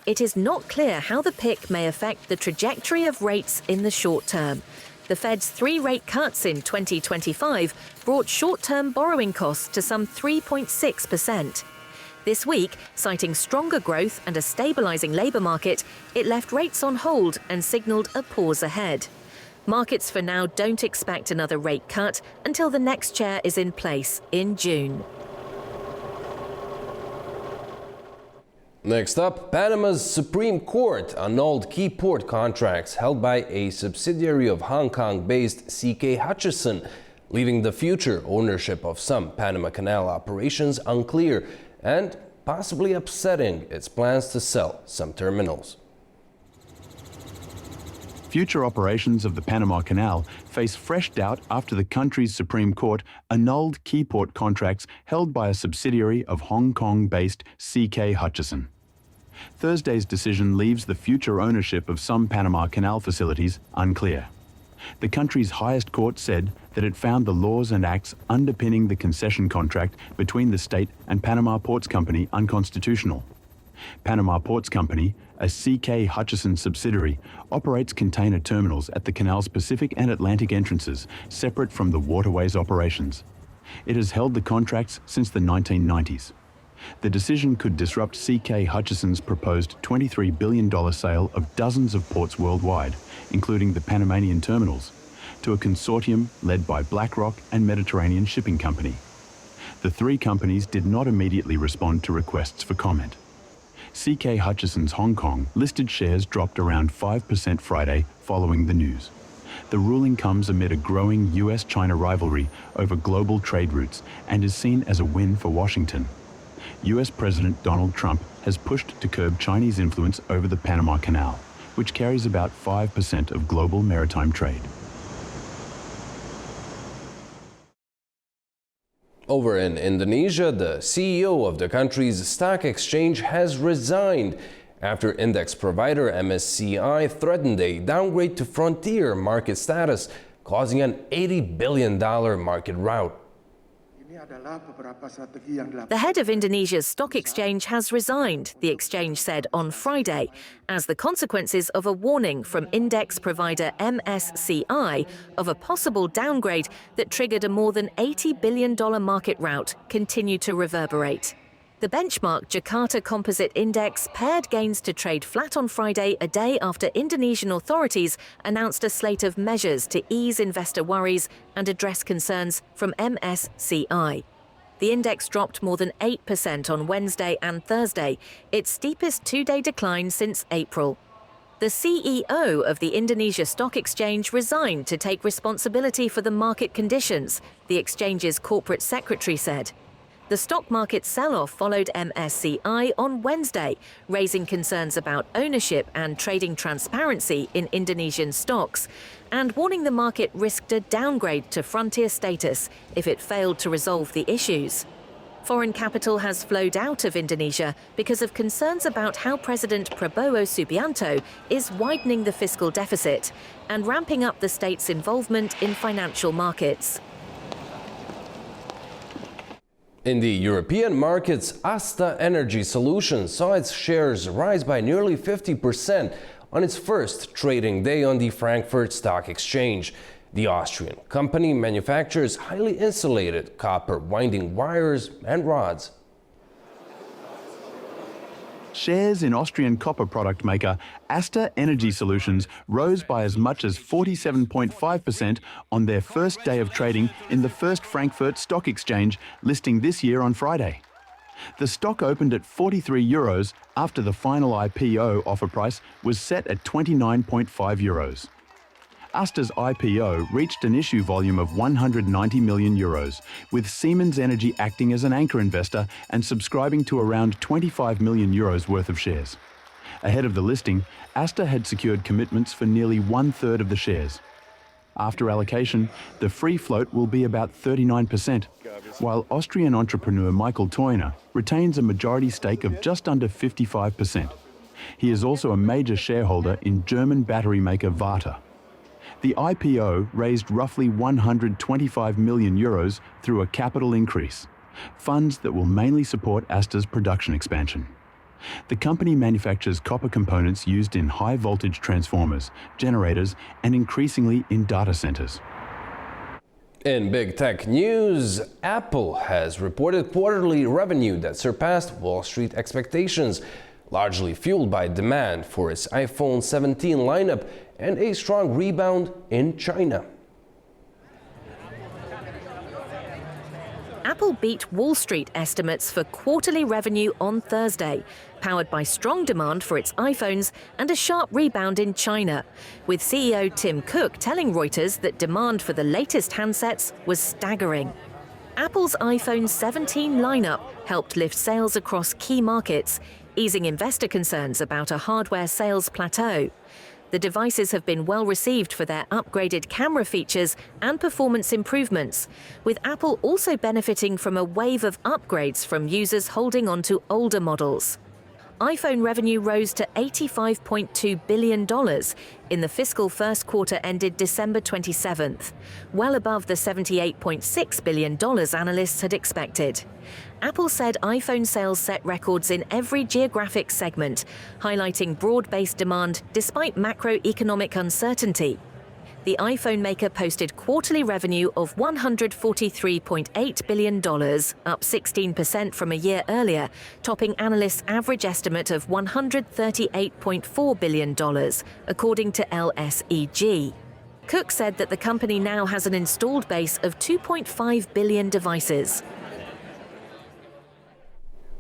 It is not clear how the pick may affect the trajectory of rates in the short term. The Fed's 3 rate cuts in 2025 brought short-term borrowing costs to some 3.6%. This week, citing stronger growth and a stabilizing labour market, it left rates on hold and signalled a pause ahead. Markets for now don't expect another rate cut until the next chair is in place in June. Next up, Panama's Supreme Court annulled key port contracts held by a subsidiary of Hong Kong-based CK Hutchison, leaving the future ownership of some Panama Canal operations unclear and possibly upsetting its plans to sell some terminals. Future operations of the Panama Canal face fresh doubt after the country's Supreme Court annulled key port contracts held by a subsidiary of Hong Kong-based CK Hutchison. Thursday's decision leaves the future ownership of some Panama Canal facilities unclear. The country's highest court said that it found the laws and acts underpinning the concession contract between the state and Panama Ports Company unconstitutional. Panama Ports Company, a CK Hutchison subsidiary, operates container terminals at the canal's Pacific and Atlantic entrances, separate from the waterways operations. It has held the contracts since the 1990s. The decision could disrupt CK Hutchison's proposed $23 billion sale of dozens of ports worldwide, including the Panamanian terminals, to a consortium led by BlackRock and Mediterranean Shipping Company. The 3 companies did not immediately respond to requests for comment. CK Hutchison's Hong Kong listed shares dropped around 5% Friday following the news. The ruling comes amid a growing US-China rivalry over global trade routes and is seen as a win for Washington. US President Donald Trump has pushed to curb Chinese influence over the Panama Canal, which carries about 5% of global maritime trade. Over in Indonesia, the CEO of the country's stock exchange has resigned after index provider MSCI threatened a downgrade to frontier market status, causing an $80 billion market rout. The head of Indonesia's stock exchange has resigned, the exchange said on Friday, as the consequences of a warning from index provider MSCI of a possible downgrade that triggered a more than $80 billion market rout continue to reverberate. The benchmark Jakarta Composite Index pared gains to trade flat on Friday, a day after Indonesian authorities announced a slate of measures to ease investor worries and address concerns from MSCI. The index dropped more than 8% on Wednesday and Thursday, its steepest two-day decline since April. The CEO of the Indonesia Stock Exchange resigned to take responsibility for the market conditions, the exchange's corporate secretary said. The stock market sell-off followed MSCI on Wednesday, raising concerns about ownership and trading transparency in Indonesian stocks, and warning the market risked a downgrade to frontier status if it failed to resolve the issues. Foreign capital has flowed out of Indonesia because of concerns about how President Prabowo Subianto is widening the fiscal deficit and ramping up the state's involvement in financial markets. In the European markets, Asta Energy Solutions saw its shares rise by nearly 50% on its first trading day on the Frankfurt Stock Exchange. The Austrian company manufactures highly insulated copper winding wires and rods. Shares in Austrian copper product maker Asta Energy Solutions rose by as much as 47.5% on their first day of trading in the first Frankfurt Stock Exchange, listing this year on Friday. The stock opened at €43 after the final IPO offer price was set at €29.5. Asta's IPO reached an issue volume of €190 million, with Siemens Energy acting as an anchor investor and subscribing to around €25 million worth of shares. Ahead of the listing, Asta had secured commitments for nearly one-third of the shares. After allocation, the free float will be about 39%, while Austrian entrepreneur Michael Theuner retains a majority stake of just under 55%. He is also a major shareholder in German battery maker Varta. The IPO raised roughly €125 million through a capital increase, funds that will mainly support Asta's production expansion. The company manufactures copper components used in high-voltage transformers, generators, and increasingly in data centers. In big tech news, Apple has reported quarterly revenue that surpassed Wall Street expectations, largely fueled by demand for its iPhone 17 lineup and a strong rebound in China. Apple beat Wall Street estimates for quarterly revenue on Thursday, powered by strong demand for its iPhones and a sharp rebound in China, with CEO Tim Cook telling Reuters that demand for the latest handsets was staggering. Apple's iPhone 17 lineup helped lift sales across key markets, easing investor concerns about a hardware sales plateau. The devices have been well received for their upgraded camera features and performance improvements, with Apple also benefiting from a wave of upgrades from users holding onto older models. iPhone revenue rose to $85.2 billion in the fiscal first quarter ended December 27th, well above the $78.6 billion analysts had expected. Apple said iPhone sales set records in every geographic segment, highlighting broad-based demand despite macroeconomic uncertainty. The iPhone maker posted quarterly revenue of $143.8 billion, up 16% from a year earlier, topping analysts' average estimate of $138.4 billion, according to LSEG. Cook said that the company now has an installed base of 2.5 billion devices.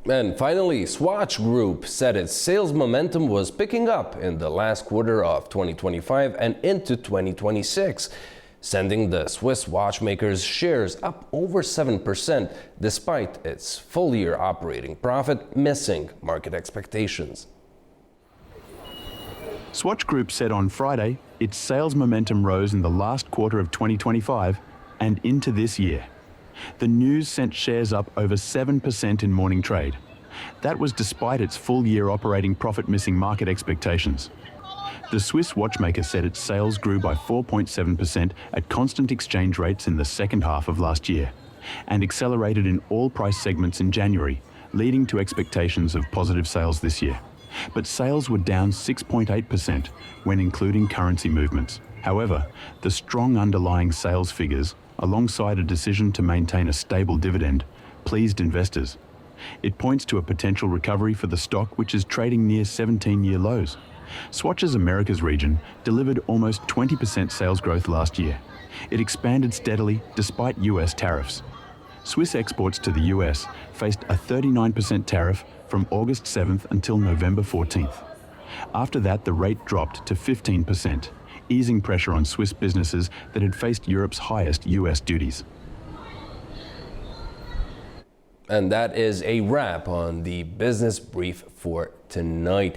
And finally, Swatch Group said its sales momentum was picking up in the last quarter of 2025 and into 2026, sending the Swiss watchmaker's shares up over 7% despite its full-year operating profit missing market expectations. Swatch Group said on Friday its sales momentum rose in the last quarter of 2025 and into this year. The news sent shares up over 7% in morning trade. That was despite its full-year operating profit missing market expectations. The Swiss watchmaker said its sales grew by 4.7% at constant exchange rates in the second half of last year, and accelerated in all price segments in January, leading to expectations of positive sales this year. But sales were down 6.8% when including currency movements. However, the strong underlying sales figures, alongside a decision to maintain a stable dividend, pleased investors. It points to a potential recovery for the stock, which is trading near 17-year lows. Swatch's Americas region delivered almost 20% sales growth last year. It expanded steadily despite US tariffs. Swiss exports to the US faced a 39% tariff from August 7th until November 14th. After that, the rate dropped to 15%, easing pressure on Swiss businesses that had faced Europe's highest US duties. And that is a wrap on the business brief for tonight.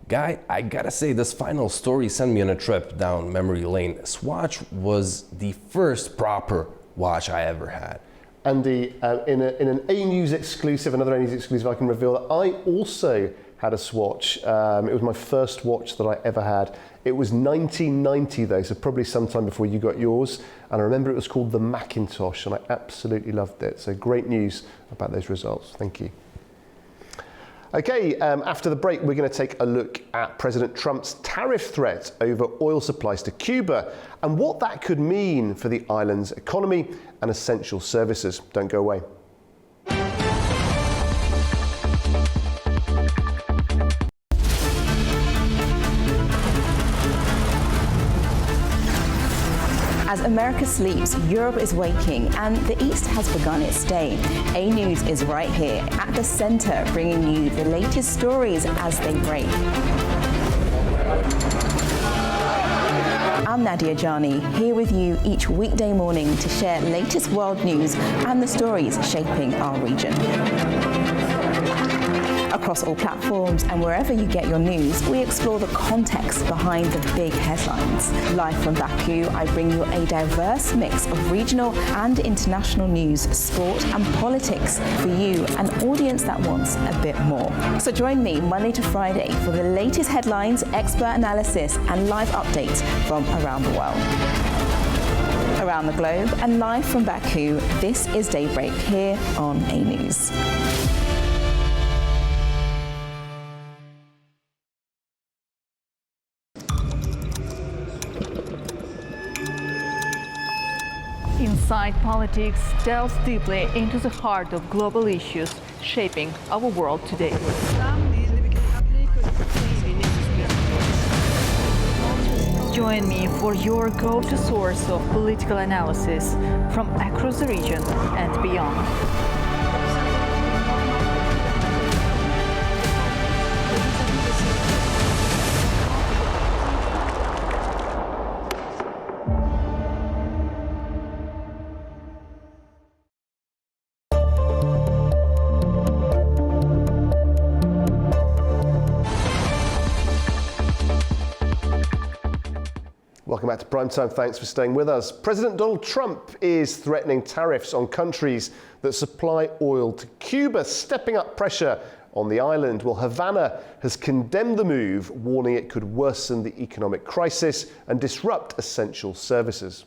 Guy, I gotta say, this final story sent me on a trip down memory lane. Swatch was the first proper watch I ever had. Andy, in an A News exclusive, another A News exclusive, I can reveal that I also had a Swatch. It was my first watch that I ever had. It was 1990 though, so probably sometime before you got yours. And I remember it was called the Macintosh, and I absolutely loved it. So great news about those results. Thank you. Okay, after the break, we're going to take a look at President Trump's tariff threat over oil supplies to Cuba and what that could mean for the island's economy and essential services. Don't go away. As America sleeps, Europe is waking, and the East has begun its day. A News is right here at the center, bringing you the latest stories as they break. I'm Nadia Jani, here with you each weekday morning to share latest world news and the stories shaping our region. Across all platforms and wherever you get your news, we explore the context behind the big headlines. Live from Baku, I bring you a diverse mix of regional and international news, sport and politics for you, an audience that wants a bit more. So join me Monday to Friday for the latest headlines, expert analysis and live updates from around the world. Around the globe and live from Baku, this is Daybreak here on A News. Inside Politics delves deeply into the heart of global issues shaping our world today. Join me for your go-to source of political analysis from across the region and beyond. Welcome back to PrimeTime. Thanks for staying with us. President Donald Trump is threatening tariffs on countries that supply oil to Cuba, stepping up pressure on the island. Well, Havana has condemned the move, warning it could worsen the economic crisis and disrupt essential services.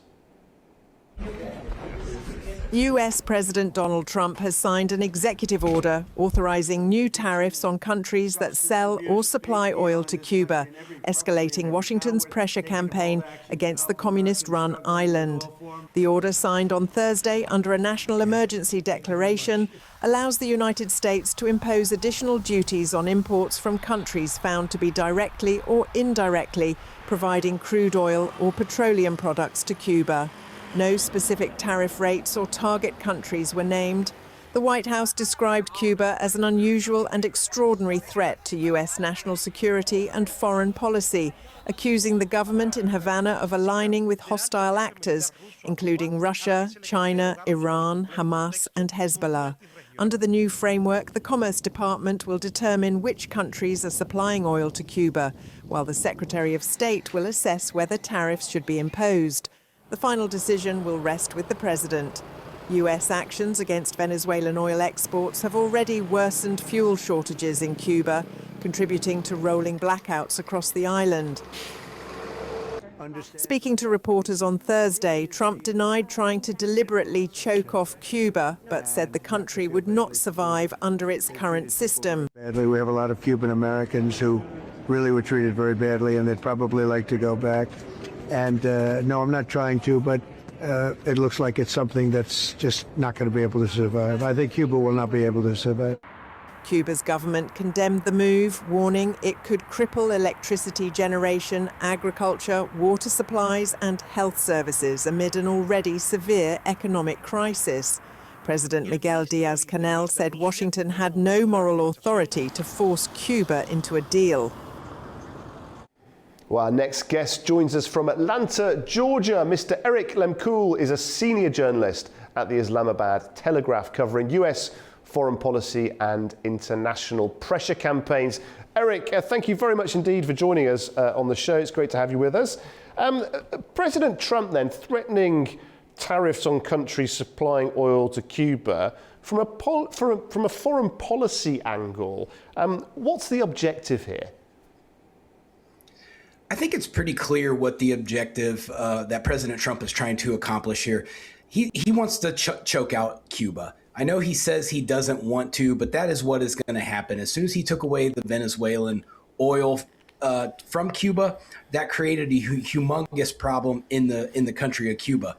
US President Donald Trump has signed an executive order authorizing new tariffs on countries that sell or supply oil to Cuba, escalating Washington's pressure campaign against the communist-run island. The order, signed on Thursday under a national emergency declaration, allows the United States to impose additional duties on imports from countries found to be directly or indirectly providing crude oil or petroleum products to Cuba. No specific tariff rates or target countries were named. The White House described Cuba as an unusual and extraordinary threat to US national security and foreign policy, accusing the government in Havana of aligning with hostile actors, including Russia, China, Iran, Hamas and Hezbollah. Under the new framework, the Commerce Department will determine which countries are supplying oil to Cuba, while the Secretary of State will assess whether tariffs should be imposed. The final decision will rest with the president. US actions against Venezuelan oil exports have already worsened fuel shortages in Cuba, contributing to rolling blackouts across the island. Speaking to reporters on Thursday, Trump denied trying to deliberately choke off Cuba, but said the country would not survive under its current system. We have a lot of Cuban Americans who really were treated very badly, and they'd probably like to go back. And no, I'm not trying to, but it looks like it's something that's just not going to be able to survive. I think Cuba will not be able to survive. Cuba's government condemned the move, warning it could cripple electricity generation, agriculture, water supplies and health services amid an already severe economic crisis. President Miguel Diaz-Canel said Washington had no moral authority to force Cuba into a deal. Well, our next guest joins us from Atlanta, Georgia. Mr. Eric Lemkool is a senior journalist at the Islamabad Telegraph, covering US foreign policy and international pressure campaigns. Eric, thank you very much indeed for joining us on the show. It's great to have you with us. President Trump then threatening tariffs on countries supplying oil to Cuba. From a foreign policy angle, what's the objective here? I think it's pretty clear what the objective that President Trump is trying to accomplish here. He wants to choke out Cuba. I know he says he doesn't want to, but that is what is going to happen. As soon as he took away the Venezuelan oil from Cuba, that created a humongous problem in the country of Cuba.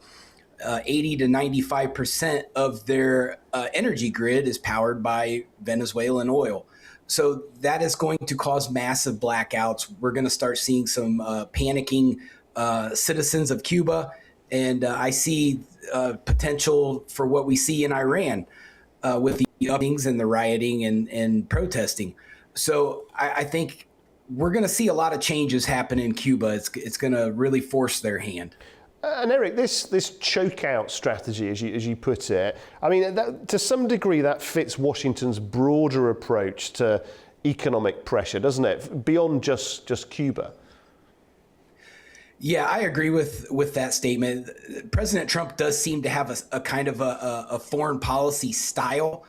80 to 95% of their energy grid is powered by Venezuelan oil. So that is going to cause massive blackouts. We're going to start seeing some panicking citizens of Cuba. And I see potential for what we see in Iran with the uppings and the rioting and protesting. So I think we're going to see a lot of changes happen in Cuba. It's going to really force their hand. And Eric, this choke out strategy, as you put it, I mean, to some degree that fits Washington's broader approach to economic pressure, doesn't it? Beyond just Cuba. Yeah, I agree with that statement. President Trump does seem to have a kind of a foreign policy style.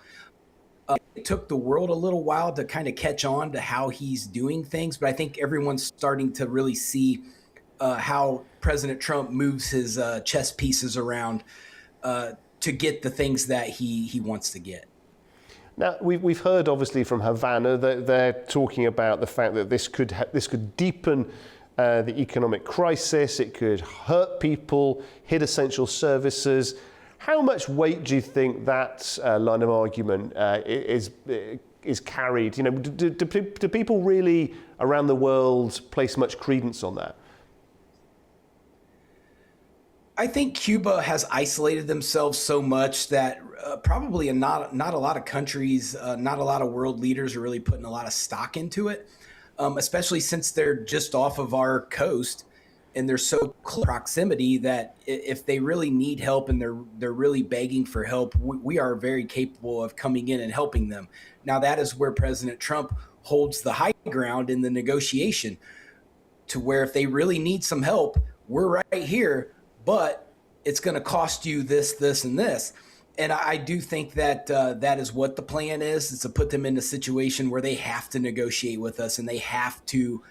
It took the world a little while to kind of catch on to how he's doing things, but I think everyone's starting to really see how President Trump moves his chess pieces around to get the things that he wants to get. Now, we've heard obviously from Havana that they're talking about the fact that this could deepen the economic crisis. It could hurt people, hit essential services. How much weight do you think that line of argument is carried? You know, do people really around the world place much credence on that? I think Cuba has isolated themselves so much that probably not a lot of countries, not a lot of world leaders are really putting a lot of stock into it, especially since they're just off of our coast and they're so close proximity that if they really need help and they're really begging for help, we are very capable of coming in and helping them. Now, that is where President Trump holds the high ground in the negotiation, to where if they really need some help, we're right here. But it's going to cost you this, this, and this. And I do think that that is what the plan is to put them in a situation where they have to negotiate with us and they have to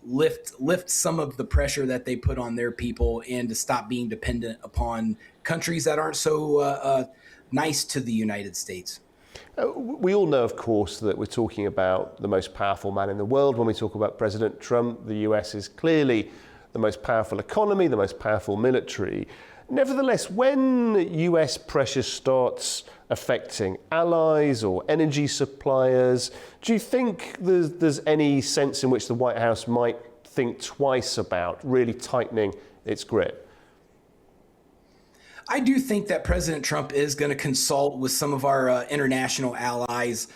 lift some of the pressure that they put on their people and to stop being dependent upon countries that aren't so nice to the United States. We all know, of course, that we're talking about the most powerful man in the world. When we talk about President Trump, the US is clearly the most powerful economy, the most powerful military. Nevertheless, when US pressure starts affecting allies or energy suppliers, do you think there's any sense in which the White House might think twice about really tightening its grip? I do think that President Trump is going to consult with some of our international allies.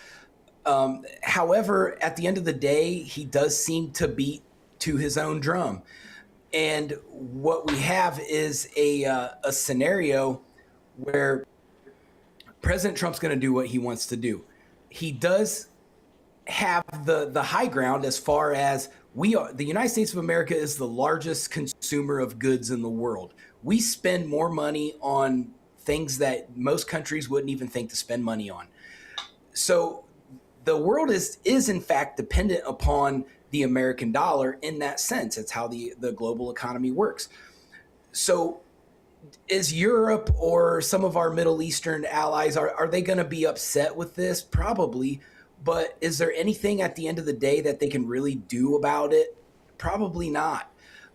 However, at the end of the day, he does seem to beat to his own drum. And what we have is a scenario where President Trump's going to do what he wants to do. He does have the high ground as far as the United States of America is the largest consumer of goods in the world. We spend more money on things that most countries wouldn't even think to spend money on. So the world is in fact dependent upon the American dollar in that sense. It's how the global economy works. So is Europe or some of our Middle Eastern allies, are they going to be upset with this? Probably. But is there anything at the end of the day that they can really do about it? Probably not.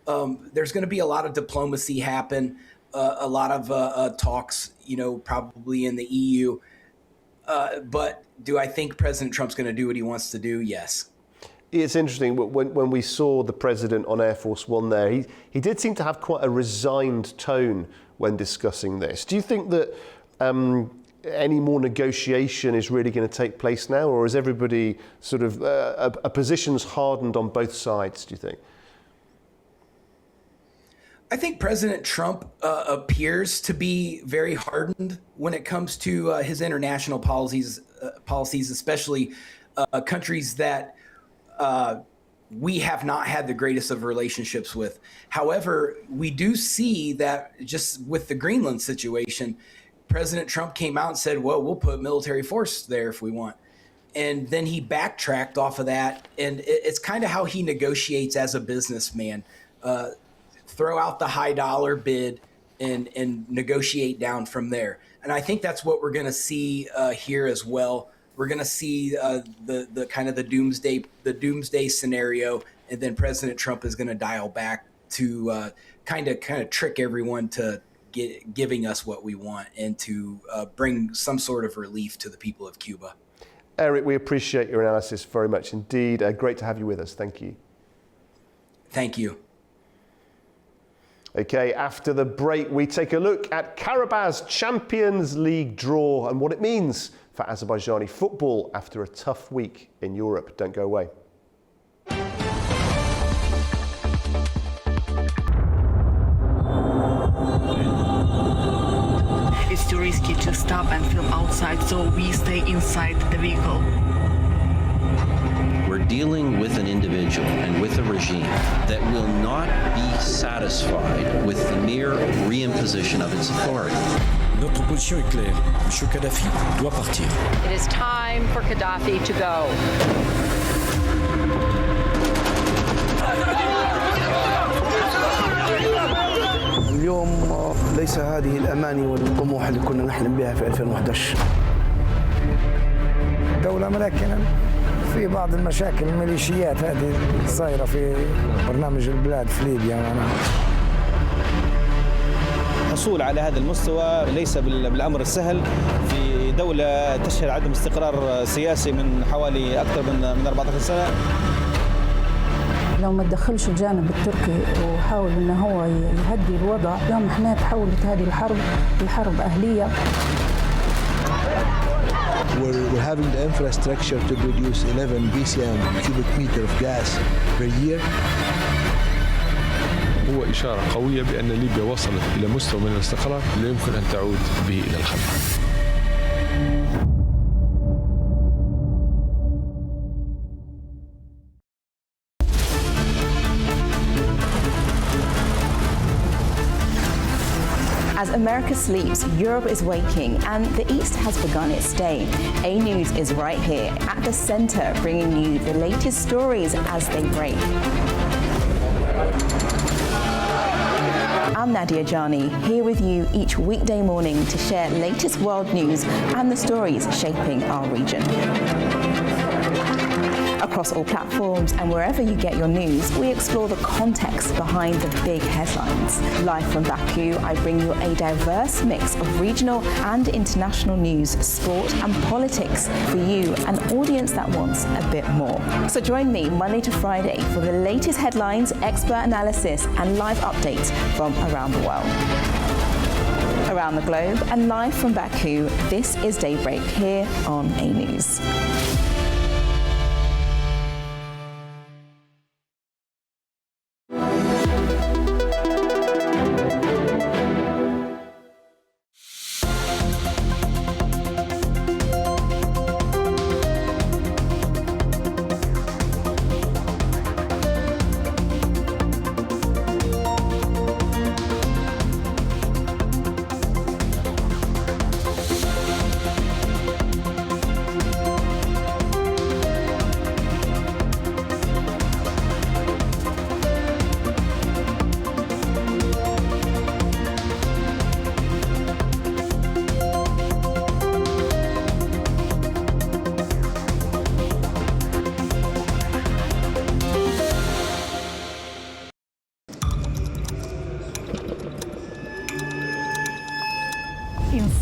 There's going to be a lot of diplomacy happen, a lot of talks, probably in the EU. But do I think President Trump's going to do what he wants to do? Yes. It's interesting, when we saw the president on Air Force One there, he did seem to have quite a resigned tone when discussing this. Do you think that any more negotiation is really going to take place now, or is everybody sort of, a position's hardened on both sides, do you think? I think President Trump appears to be very hardened when it comes to his international policies, especially countries that we have not had the greatest of relationships with. However, we do see that just with the Greenland situation, President Trump came out and said, well, we'll put military force there if we want. And then he backtracked off of that. And it's kind of how he negotiates as a businessman. Throw out the high dollar bid and negotiate down from there. And I think that's what we're going to see here as well. We're going to see the kind of the doomsday scenario, and then President Trump is going to dial back to kind of trick everyone to giving us what we want and to bring some sort of relief to the people of Cuba. Eric, we appreciate your analysis very much indeed. Great to have you with us. Thank you. Thank you. Okay, after the break, we take a look at Karabağ's Champions League draw and what it means for Azerbaijani football after a tough week in Europe. Don't go away. It's too risky to stop and film outside, so we stay inside the vehicle. We're dealing with an individual and with a regime that will not be satisfied with the mere reimposition of its authority. Notre position est claire. Monsieur Kadhafi doit partir. It is time for Gaddafi to go. اليوم ليس هذه الأماني والطموح اللي كنا نحلم بها في 2011. دولة ملكنة في بعض المشاكل الميليشيات هذه صايرة في برنامج البلاد في ليبيا معناها. الحصول على هذا المستوى ليس بالأمر السهل في دولة تشهد عدم استقرار سياسي من حوالي أكثر من 14 سنة. لو ما تدخلش الجانب التركي وحاول انه هو يهدي الوضع، اليوم احنا تحولت هذه الحرب لحرب أهلية. We're having the infrastructure to produce 11 BCM cubic meter of gas per year. هو إشارة قوية بأن ليبيا وصلت إلى مستوى من الاستقرار لا يمكن أن تعود به إلى الخلف. As America sleeps, Europe is waking, and the East has begun its day. A News is right here at the center, bringing you the latest stories as they break. I'm Nadia Jani, here with you each weekday morning to share latest world news and the stories shaping our region. Across all platforms and wherever you get your news, we explore the context behind the big headlines. Live from Baku, I bring you a diverse mix of regional and international news, sport and politics for you, an audience that wants a bit more. So join me Monday to Friday for the latest headlines, expert analysis and live updates from around the world. Around the globe and live from Baku, this is Daybreak here on A News.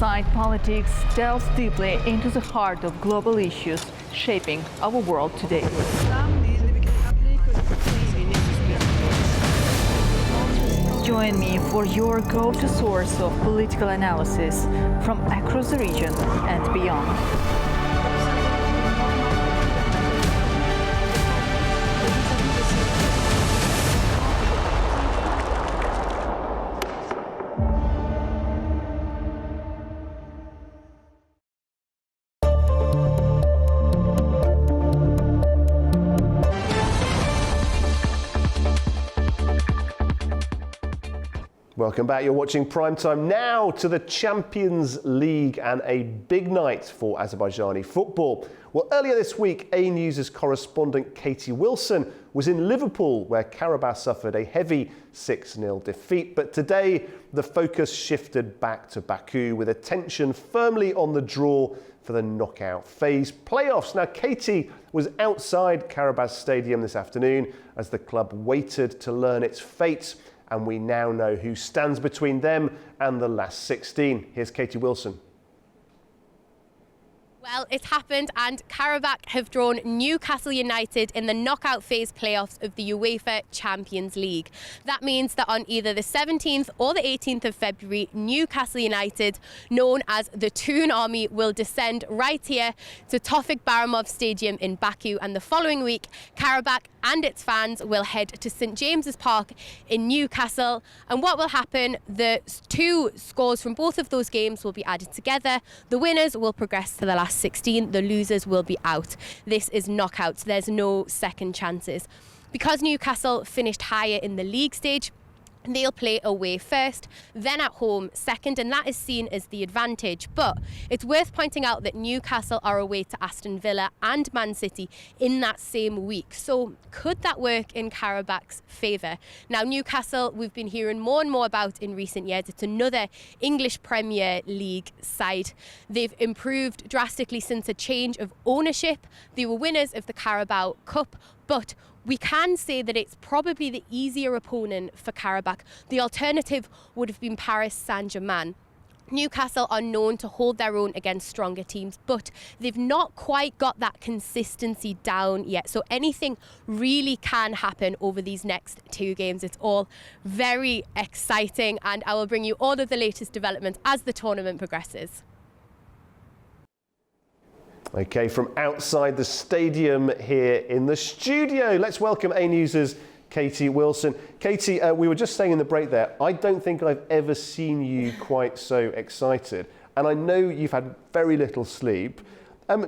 Inside Politics delves deeply into the heart of global issues shaping our world today. Join me for your go-to source of political analysis from across the region and beyond. Welcome back. You're watching Primetime. Now to the Champions League and a big night for Azerbaijani football. Well, earlier this week, A News' correspondent Katie Wilson was in Liverpool, where Karabakh suffered a heavy 6-0 defeat. But today, the focus shifted back to Baku, with attention firmly on the draw for the knockout phase playoffs. Now, Katie was outside Karabakh Stadium this afternoon as the club waited to learn its fate. And we now know who stands between them and the last 16. Here's Katie Wilson. Well, it's happened, and Karabakh have drawn Newcastle United in the knockout phase playoffs of the UEFA Champions League. That means that on either the 17th or the 18th of February, Newcastle United, known as the Toon Army, will descend right here to Tofik Baramov Stadium in Baku. And the following week, Karabakh and its fans will head to St James's Park in Newcastle. And what will happen? The two scores from both of those games will be added together. The winners will progress to the last 16. The losers will be out. This is knockouts. There's no second chances. Because Newcastle finished higher in the league stage, they'll play away first, then at home second, and that is seen as the advantage. But it's worth pointing out that Newcastle are away to Aston Villa and Man City in that same week. So could that work in Karabakh's favour? Now, Newcastle, we've been hearing more and more about in recent years. It's another English Premier League side. They've improved drastically since a change of ownership. They were winners of the Carabao Cup, but we can say that it's probably the easier opponent for Karabakh. The alternative would have been Paris Saint-Germain. Newcastle are known to hold their own against stronger teams, but they've not quite got that consistency down yet. So anything really can happen over these next two games. It's all very exciting, and I will bring you all of the latest developments as the tournament progresses. Okay, from outside the stadium here in the studio, let's welcome A News' Katie Wilson. Katie, we were just saying in the break there, I don't think I've ever seen you quite so excited. And I know you've had very little sleep.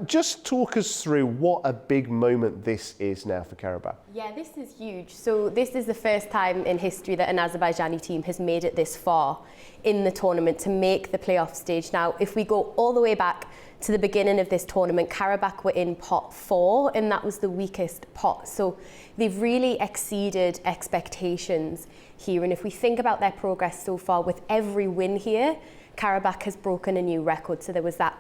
Just talk us through what a big moment this is now for Karabakh. Yeah, this is huge. So this is the first time in history that an Azerbaijani team has made it this far in the tournament to make the playoff stage. Now, if we go all the way back to the beginning of this tournament, Karabakh were in pot 4, and that was the weakest pot. So they've really exceeded expectations here. And if we think about their progress so far, with every win here, Karabakh has broken a new record. So there was that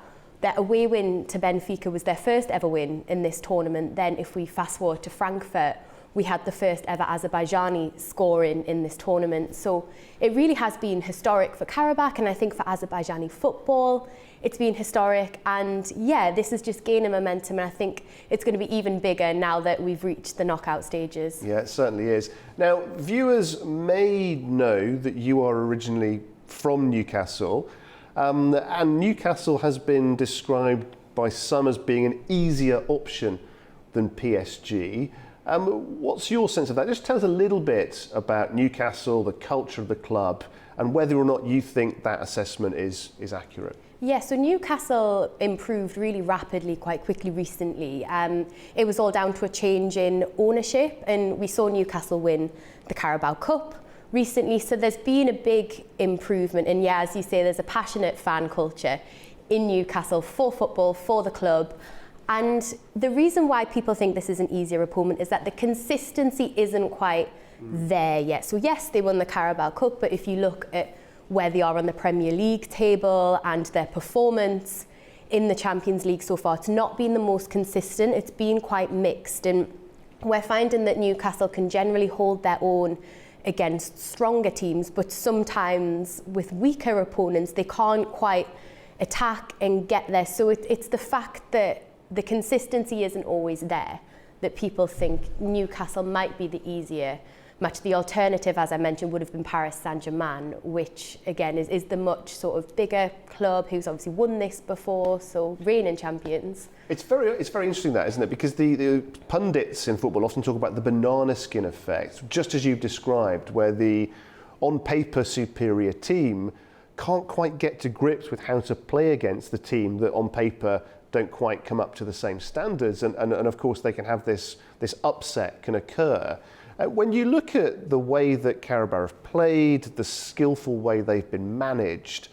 away win to Benfica was their first ever win in this tournament. Then if we fast forward to Frankfurt, we had the first ever Azerbaijani scoring in this tournament. So it really has been historic for Karabakh, and I think for Azerbaijani football, it's been historic. And yeah, this is just gaining momentum, and I think it's going to be even bigger now that we've reached the knockout stages. Yeah, it certainly is. Now, viewers may know that you are originally from Newcastle, and Newcastle has been described by some as being an easier option than PSG. What's your sense of that? Just tell us a little bit about Newcastle, the culture of the club, and whether or not you think that assessment is accurate. Yeah, so Newcastle improved really rapidly, quite quickly recently. It was all down to a change in ownership, and we saw Newcastle win the Carabao Cup recently. So there's been a big improvement, and yeah, as you say, there's a passionate fan culture in Newcastle for football, for the club. And the reason why people think this is an easier opponent is that the consistency isn't quite there yet. So yes, they won the Carabao Cup, but if you look at where they are on the Premier League table and their performance in the Champions League so far, it's not been the most consistent. It's been quite mixed, and we're finding that Newcastle can generally hold their own against stronger teams, but sometimes with weaker opponents, they can't quite attack and get there. So it's the fact that the consistency isn't always there, that people think Newcastle might be the easier match. The alternative, as I mentioned, would have been Paris Saint-Germain, which again is the much sort of bigger club who's obviously won this before, so reigning champions. It's very interesting that, isn't it? Because the pundits in football often talk about the banana skin effect, just as you've described, where the on paper superior team can't quite get to grips with how to play against the team that on paper don't quite come up to the same standards, and of course they can have this upset can occur. When you look at the way that Karabakh have played, the skillful way they've been managed,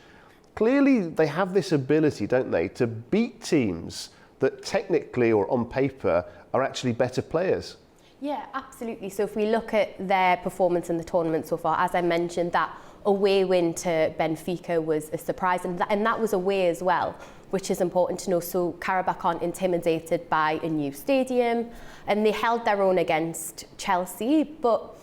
clearly they have this ability, don't they, to beat teams that technically or on paper are actually better players. Yeah, absolutely. So if we look at their performance in the tournament so far, as I mentioned, that away win to Benfica was a surprise, and that was away as well, which is important to know. So Karabakh aren't intimidated by a new stadium, and they held their own against Chelsea. But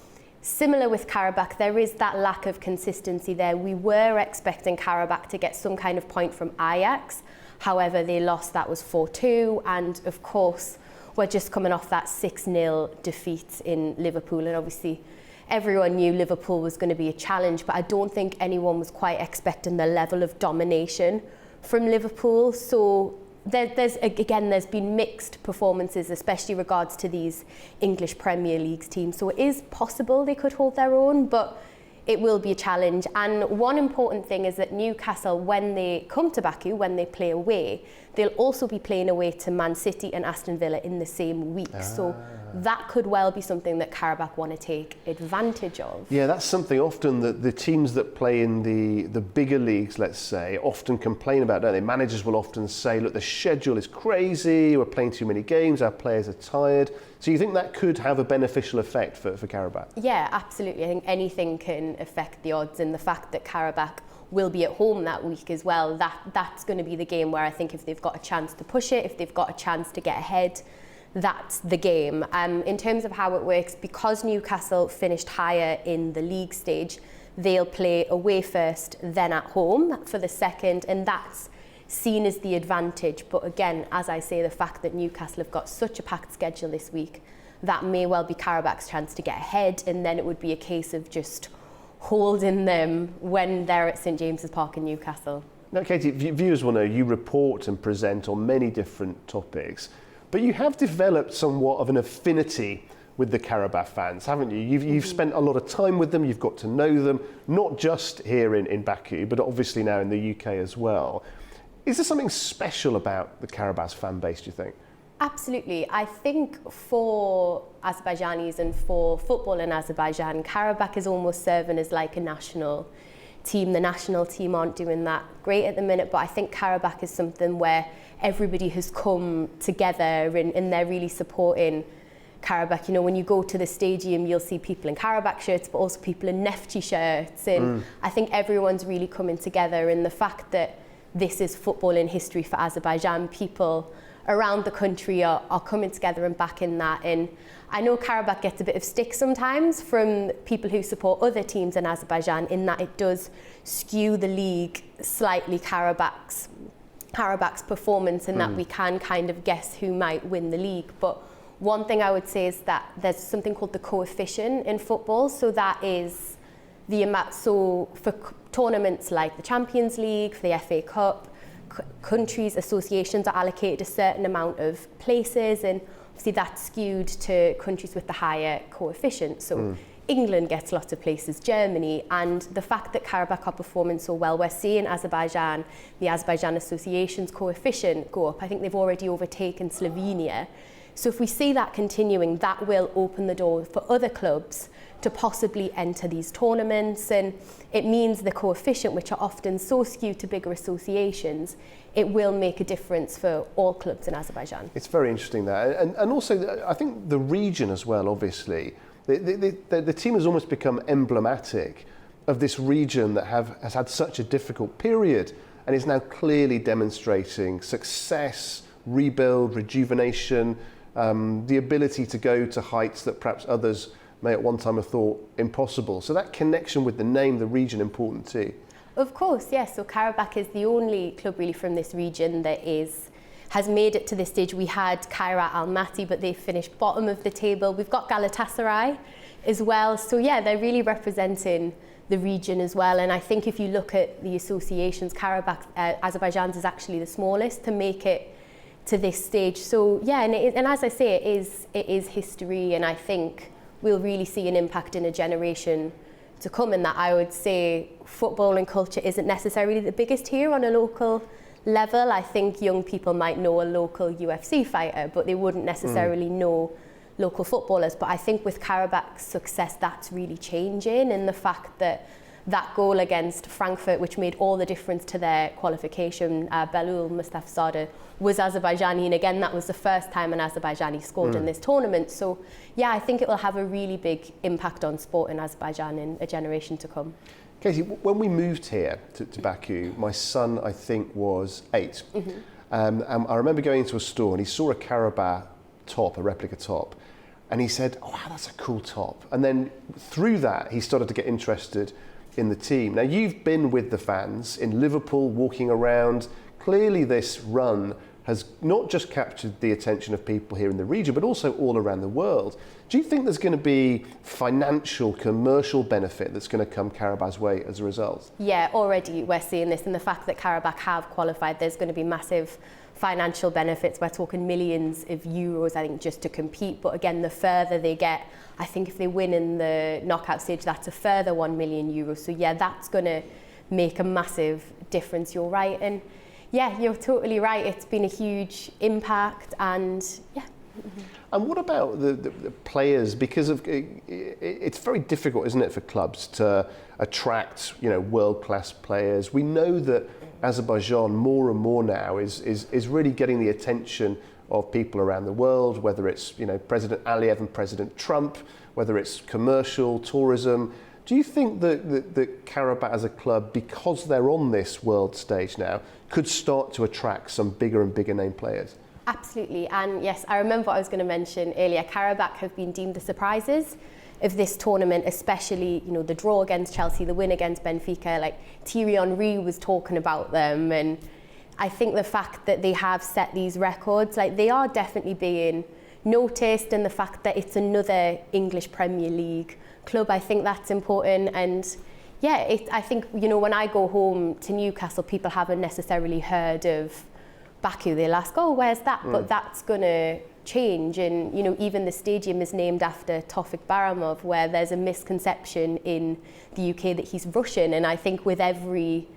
similar with Karabakh, there is that lack of consistency there. We were expecting Karabakh to get some kind of point from Ajax. However, they lost, that was 4-2. And of course, we're just coming off that 6-0 defeat in Liverpool. And obviously, everyone knew Liverpool was going to be a challenge, but I don't think anyone was quite expecting the level of domination from Liverpool. So there's been mixed performances, especially regards to these English Premier League teams. So it is possible they could hold their own, but it will be a challenge. And one important thing is that Newcastle, when they come to Baku, when they play away, they'll also be playing away to Man City and Aston Villa in the same week. So that could well be something that Karabakh want to take advantage of. Yeah, that's something often that the teams that play in the bigger leagues, let's say, often complain about, don't they? Managers will often say, look, the schedule is crazy, we're playing too many games, our players are tired. So you think that could have a beneficial effect for Karabakh? Yeah, absolutely. I think anything can affect the odds, and the fact that Karabakh will be at home that week as well, that's going to be the game where I think if they've got a chance to push it, if they've got a chance to get ahead, that's the game. In terms of how it works, because Newcastle finished higher in the league stage, they'll play away first, then at home for the second, and that's seen as the advantage. But again, as I say, the fact that Newcastle have got such a packed schedule this week, that may well be Karabak's chance to get ahead, and then it would be a case of just holding them when they're at St James's Park in Newcastle. Now, Katie, viewers will know you report and present on many different topics, but you have developed somewhat of an affinity with the Karabakh fans, haven't you? You've spent a lot of time with them, you've got to know them, not just here in Baku, but obviously now in the UK as well. Is there something special about the Karabakh fan base, do you think? Absolutely. I think for Azerbaijanis and for football in Azerbaijan, Karabakh is almost serving as like a national team. The national team aren't doing that great at the minute, but I think Karabakh is something where everybody has come together and they're really supporting Karabakh. You know, when you go to the stadium, you'll see people in Karabakh shirts, but also people in Neftchi shirts. And I think everyone's really coming together. And the fact that this is football in history for Azerbaijan, people around the country are coming together and backing that. And I know Karabakh gets a bit of stick sometimes from people who support other teams in Azerbaijan, in that it does skew the league slightly, Karabak's performance, and that we can kind of guess who might win the league. But one thing I would say is that there's something called the coefficient in football. So that is the amount, so for tournaments like the Champions League, for the FA Cup, countries, associations are allocated a certain amount of places, and obviously that's skewed to countries with the higher coefficient. So England gets lots of places, Germany, and the fact that Karabakh are performing so well, we're seeing Azerbaijan, the Azerbaijan Association's coefficient go up. I think they've already overtaken Slovenia. So if we see that continuing, that will open the door for other clubs to possibly enter these tournaments, and it means the coefficient, which are often so skewed to bigger associations, it will make a difference for all clubs in Azerbaijan. It's very interesting that, and also I think the region as well, obviously, the team has almost become emblematic of this region that has had such a difficult period and is now clearly demonstrating success, rebuild, rejuvenation, the ability to go to heights that perhaps others may at one time have thought impossible. So that connection with the name, the region, important too. Of course, yes. So Karabakh is the only club really from this region that has made it to this stage. We had Kairat Almaty, but they finished bottom of the table. We've got Galatasaray as well. So yeah, they're really representing the region as well. And I think if you look at the associations, Karabakh, Azerbaijan's is actually the smallest to make it to this stage. So yeah, and as I say, it is history, and I think we'll really see an impact in a generation to come in that. I would say football and culture isn't necessarily the biggest here on a local level. I think young people might know a local UFC fighter, but they wouldn't necessarily know local footballers. But I think with Karabakh's success, that's really changing, and the fact that goal against Frankfurt, which made all the difference to their qualification, Belul Mustafazadeh, was Azerbaijani, and again, that was the first time an Azerbaijani scored in this tournament. So yeah, I think it will have a really big impact on sport in Azerbaijan in a generation to come. Katie, when we moved here to Baku, my son, I think, was 8. And I remember going into a store and he saw a Karabakh top, a replica top, and he said, oh, wow, that's a cool top. And then through that, he started to get interested in the team. Now, you've been with the fans in Liverpool, walking around. Clearly, this run has not just captured the attention of people here in the region, but also all around the world. Do you think there's going to be financial, commercial benefit that's going to come Karabakh's way as a result? Yeah, already we're seeing this, and the fact that Karabakh have qualified, there's going to be massive financial benefits. We're talking millions of euros, I think, just to compete. But again, the further they get, I think if they win in the knockout stage, that's a further 1 million euros. So yeah, that's going to make a massive difference. You're right. And yeah, you're totally right. It's been a huge impact, and yeah. And what about the players? Because of it's very difficult, isn't it, for clubs to attract, world-class players. We know that Azerbaijan more and more now is really getting the attention of people around the world, whether it's President Aliyev and President Trump, whether it's commercial, tourism. Do you think that Karabakh as a club, because they're on this world stage now, could start to attract some bigger and bigger name players? Absolutely, and yes, I remember what I was going to mention earlier. Karabakh have been deemed the surprises of this tournament, especially the draw against Chelsea, the win against Benfica. Like Thierry Henry was talking about them, and I think the fact that they have set these records, like they are definitely being noticed, and the fact that it's another English Premier League club, I think that's important. And yeah, I think when I go home to Newcastle, people haven't necessarily heard of Baku. They'll ask, oh, where's that? But that's going to change. And, even the stadium is named after Tofik Baramov, where there's a misconception in the UK that he's Russian. And I think with every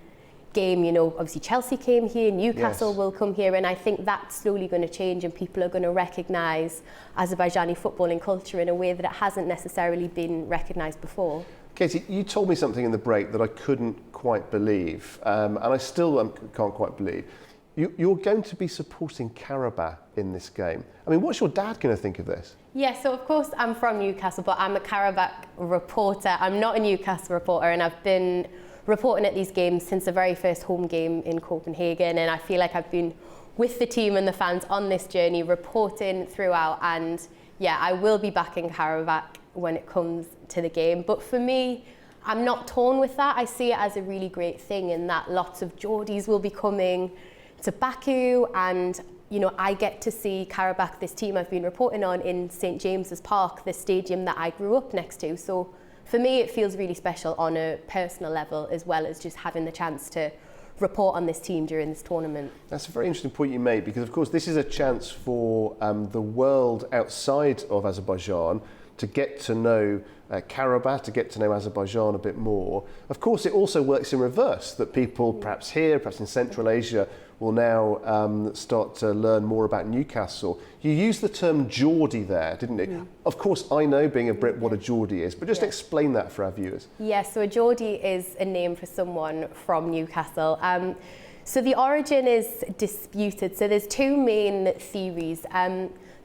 game, obviously Chelsea came here, Newcastle will come here. And I think that's slowly going to change, and people are going to recognise Azerbaijani footballing culture in a way that it hasn't necessarily been recognised before. Katie, you told me something in the break that I couldn't quite believe, and I still can't quite believe. You're going to be supporting Karabakh in this game. I mean, what's your dad going to think of this? Yeah, so of course I'm from Newcastle, but I'm a Karabakh reporter. I'm not a Newcastle reporter, and I've been reporting at these games since the very first home game in Copenhagen, and I feel like I've been with the team and the fans on this journey, reporting throughout, and yeah, I will be backing Karabakh when it comes to the game. But for me, I'm not torn with that. I see it as a really great thing in that lots of Geordies will be coming to Baku, and I get to see Karabakh, this team I've been reporting on, in St James's Park, the stadium that I grew up next to. So for me, it feels really special on a personal level, as well as just having the chance to report on this team during this tournament. That's a very interesting point you made, because of course this is a chance for the world outside of Azerbaijan to get to know Karabakh, to get to know Azerbaijan a bit more. Of course, it also works in reverse, that people perhaps here, perhaps in Central Asia, will now start to learn more about Newcastle. You used the term Geordie there, didn't you? Yeah. Of course, I know, being a Brit, what a Geordie is, but just explain that for our viewers. Yeah, so a Geordie is a name for someone from Newcastle. So the origin is disputed. So there's two main theories.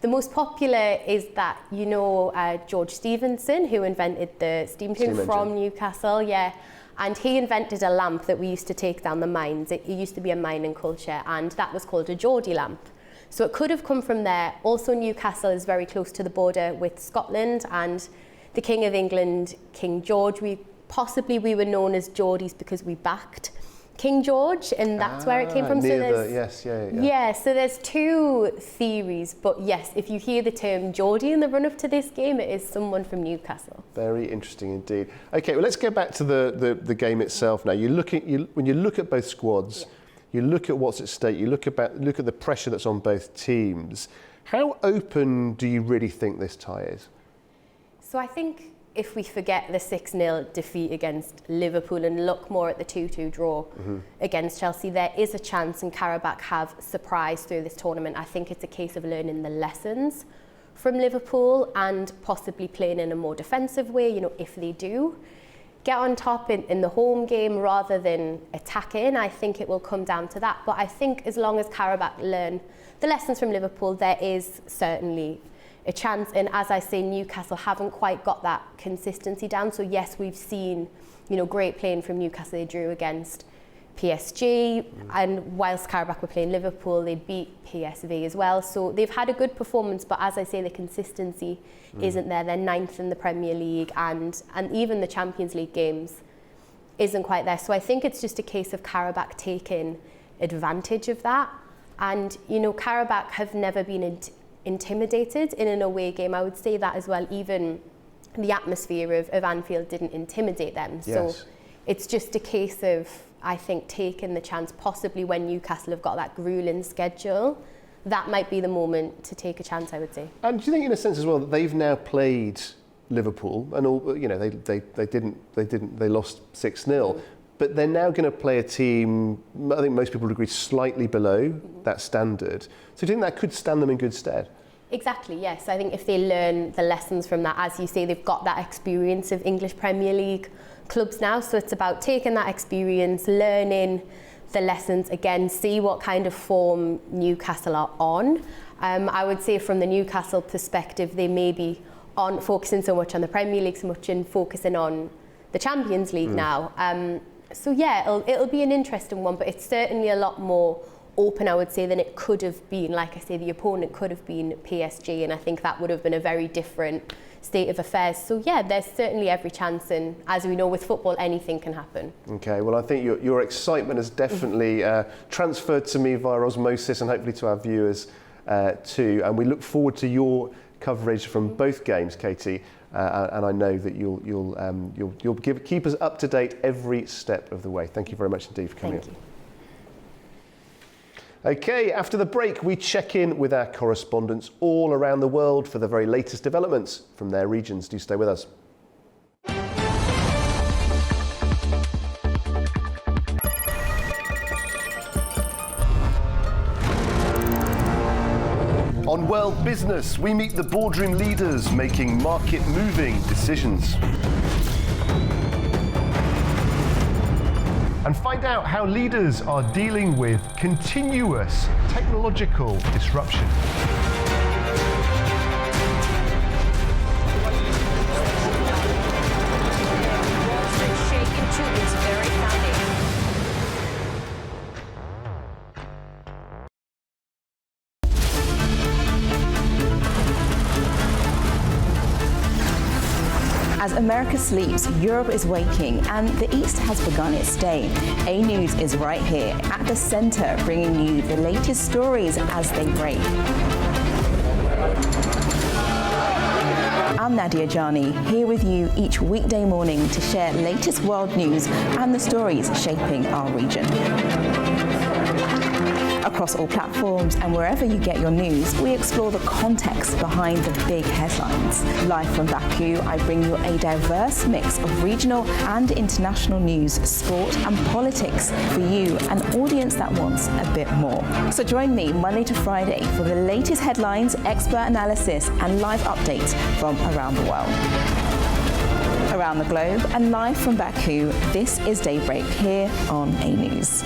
The most popular is that, George Stephenson, who invented the steam tune from Newcastle, and he invented a lamp that we used to take down the mines. It used to be a mining culture, and that was called a Geordie lamp. So it could have come from there. Also, Newcastle is very close to the border with Scotland, and the King of England, King George, we possibly we were known as Geordies because we backed King George, and that's where it came from. So so there's two theories, but yes, if you hear the term Geordie in the run-up to this game, it is someone from Newcastle. Very interesting indeed. Okay, well, let's get back to the game itself now. When you look at both squads, you look at what's at stake, you look at the pressure that's on both teams. How open do you really think this tie is? So I think if we forget the 6-0 defeat against Liverpool and look more at the 2-2 draw against Chelsea, there is a chance, and Karabakh have surprised through this tournament. I think it's a case of learning the lessons from Liverpool and possibly playing in a more defensive way, you know, if they do get on top in the home game rather than attacking. I think it will come down to that. But I think as long as Karabakh learn the lessons from Liverpool, there is certainly a chance. And as I say, Newcastle haven't quite got that consistency down. So yes, we've seen, you know, great playing from Newcastle. They drew against PSG, and whilst Karabakh were playing Liverpool, they beat PSV as well. So they've had a good performance, but as I say, the consistency isn't there. They're 9th in the Premier League, and even the Champions League games isn't quite there. So I think it's just a case of Karabakh taking advantage of that. And, you know, Karabakh have never been intimidated in an away game. I would say that as well. Even the atmosphere of Anfield didn't intimidate them. Yes. So it's just a case of, I think, taking the chance, possibly when Newcastle have got that grueling schedule. That might be the moment to take a chance, I would say. And do you think, in a sense as well, that they've now played Liverpool, and all, you know, they lost 6-0, but they're now going to play a team, I think most people would agree, slightly below that standard. So do you think that could stand them in good stead? Exactly, yes. I think if they learn the lessons from that, as you say, they've got that experience of English Premier League clubs now, so it's about taking that experience, learning the lessons again, see what kind of form Newcastle are on. I would say from the Newcastle perspective, they maybe aren't focusing so much on the Premier League so much and focusing on the Champions League now. So yeah, it'll be an interesting one, but it's certainly a lot more open, I would say, than it could have been. Like I say, the opponent could have been PSG, and I think that would have been a very different state of affairs. So yeah, there's certainly every chance, and as we know with football, anything can happen. Okay, well, I think your excitement has definitely transferred to me via osmosis, and hopefully to our viewers too. And we look forward to your coverage from both games, Katie. And I know that you'll keep us up to date every step of the way. Thank you very much indeed for coming in. Okay, after the break, we check in with our correspondents all around the world for the very latest developments from their regions. Do stay with us. On World Business, we meet the boardroom leaders making market-moving decisions. And find out how leaders are dealing with continuous technological disruption. As America sleeps, Europe is waking, and the East has begun its day. A News is right here at the center, bringing you the latest stories as they break. I'm Nadia Jani, here with you each weekday morning to share latest world news and the stories shaping our region. Across all platforms and wherever you get your news, we explore the context behind the big headlines. Live from Baku, I bring you a diverse mix of regional and international news, sport and politics for you, an audience that wants a bit more. So join me Monday to Friday for the latest headlines, expert analysis and live updates from around the world. Around the globe and live from Baku, this is Daybreak here on A News.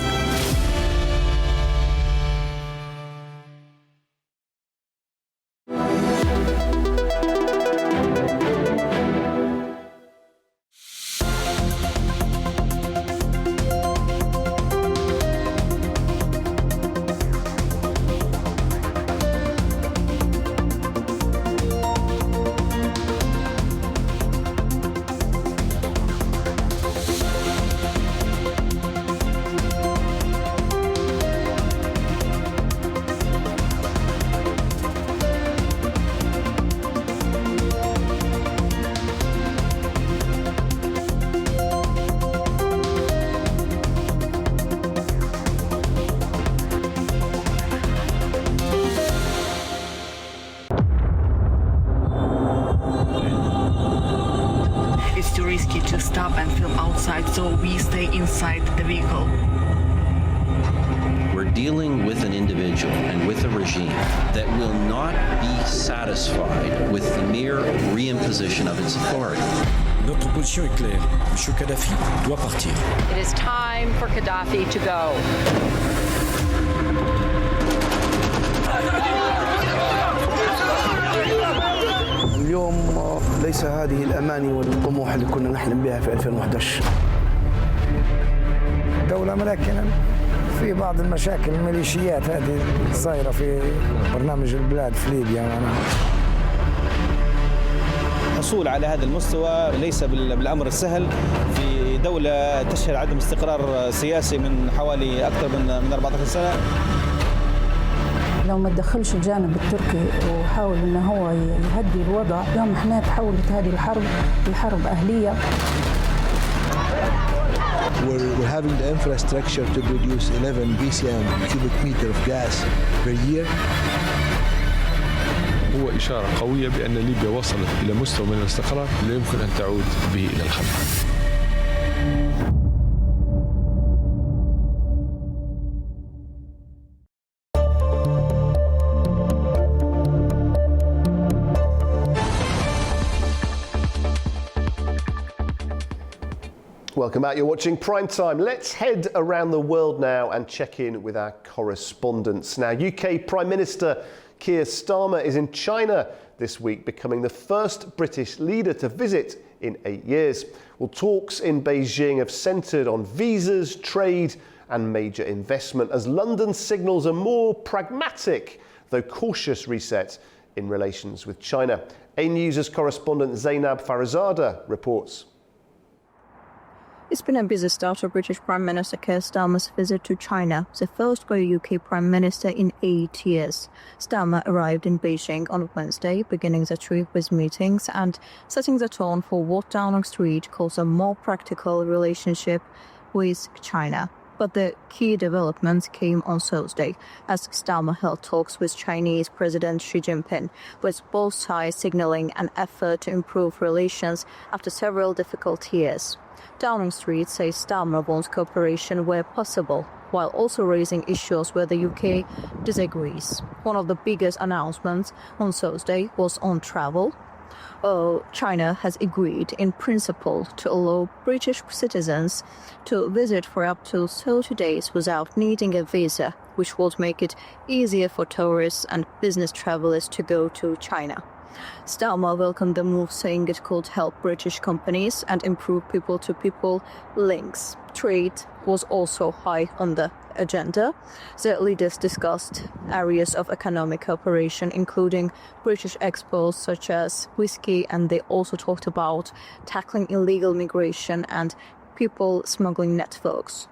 risky to stop and film outside, so we stay inside the vehicle. We're dealing with an individual and with a regime that will not be satisfied with the mere reimposition of its authority. Notre position est claire. M. Kadhafi doit partir. It is time for Gaddafi to go. اليوم ليس هذه الأماني والطموح اللي كنا نحلم بها في 2011. دولة ملكنة في بعض المشاكل الميليشيات هذه صايرة في برنامج البلاد في ليبيا معناها. الحصول على هذا المستوى ليس بالأمر السهل في دولة تشهد عدم استقرار سياسي من حوالي أكثر من 14 سنة. لو ما تدخلش الجانب التركي وحاول انه هو يهدي الوضع، يوم احنا تحولت هذه الحرب لحرب أهلية. We're having the infrastructure to produce 11 BCM cubic meter of gas per year. هو إشارة قوية بأن ليبيا وصلت إلى مستوى من الاستقرار لا يمكن أن تعود به إلى الخلف. Welcome back. You're watching Prime Time. Let's head around the world now and check in with our correspondents. Now, UK Prime Minister Keir Starmer is in China this week, becoming the first British leader to visit in 8 years. Well, talks in Beijing have centred on visas, trade and major investment, as London signals a more pragmatic, though cautious reset in relations with China. A News' correspondent Zainab Farizada reports. It's been a busy start for British Prime Minister Keir Starmer's visit to China, the first for a UK Prime Minister in 8 years. Starmer arrived in Beijing on Wednesday, beginning the trip with meetings and setting the tone for what Downing Street calls a more practical relationship with China. But the key developments came on Thursday, as Starmer held talks with Chinese President Xi Jinping, with both sides signalling an effort to improve relations after several difficult years. Downing Street says Starmer wants cooperation where possible, while also raising issues where the UK disagrees. One of the biggest announcements on Thursday was on travel. China has agreed in principle to allow British citizens to visit for up to 30 days without needing a visa, which would make it easier for tourists and business travelers to go to China. Starmer welcomed the move, saying it could help British companies and improve people-to-people links. Trade was also high on the agenda. The leaders discussed areas of economic cooperation, including British exports such as whiskey, and they also talked about tackling illegal migration and people smuggling networks.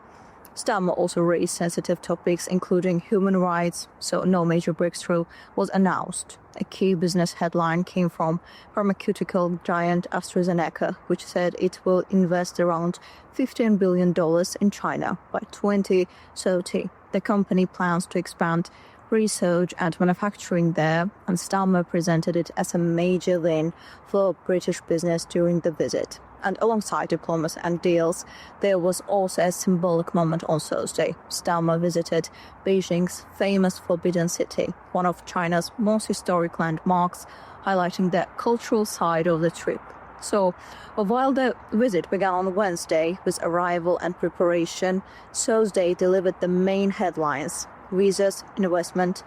Starmer also raised sensitive topics, including human rights, so no major breakthrough was announced. A key business headline came from pharmaceutical giant AstraZeneca, which said it will invest around $15 billion in China by 2030. The company plans to expand research and manufacturing there, and Starmer presented it as a major win for British business during the visit. And alongside diplomacy and deals, there was also a symbolic moment on Thursday. Starmer visited Beijing's famous Forbidden City, one of China's most historic landmarks, highlighting the cultural side of the trip. So, while the visit began on Wednesday with arrival and preparation, Thursday delivered the main headlines: visas, investment,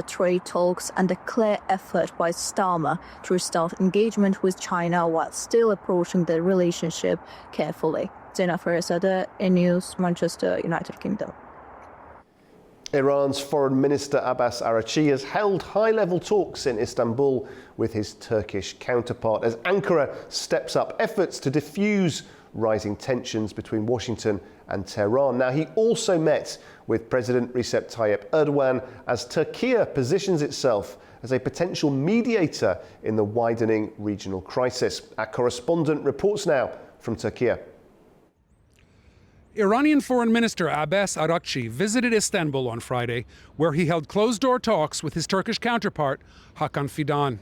trade talks, and a clear effort by Starmer to restart engagement with China while still approaching the relationship carefully. Zainab Farizada, A News, Manchester, United Kingdom. Iran's Foreign Minister Abbas Araghchi has held high-level talks in Istanbul with his Turkish counterpart as Ankara steps up efforts to diffuse rising tensions between Washington and Tehran. Now, he also met with President Recep Tayyip Erdogan as Turkey positions itself as a potential mediator in the widening regional crisis. Our correspondent reports now from Turkey. Iranian Foreign Minister Abbas Araghchi visited Istanbul on Friday, where he held closed-door talks with his Turkish counterpart, Hakan Fidan.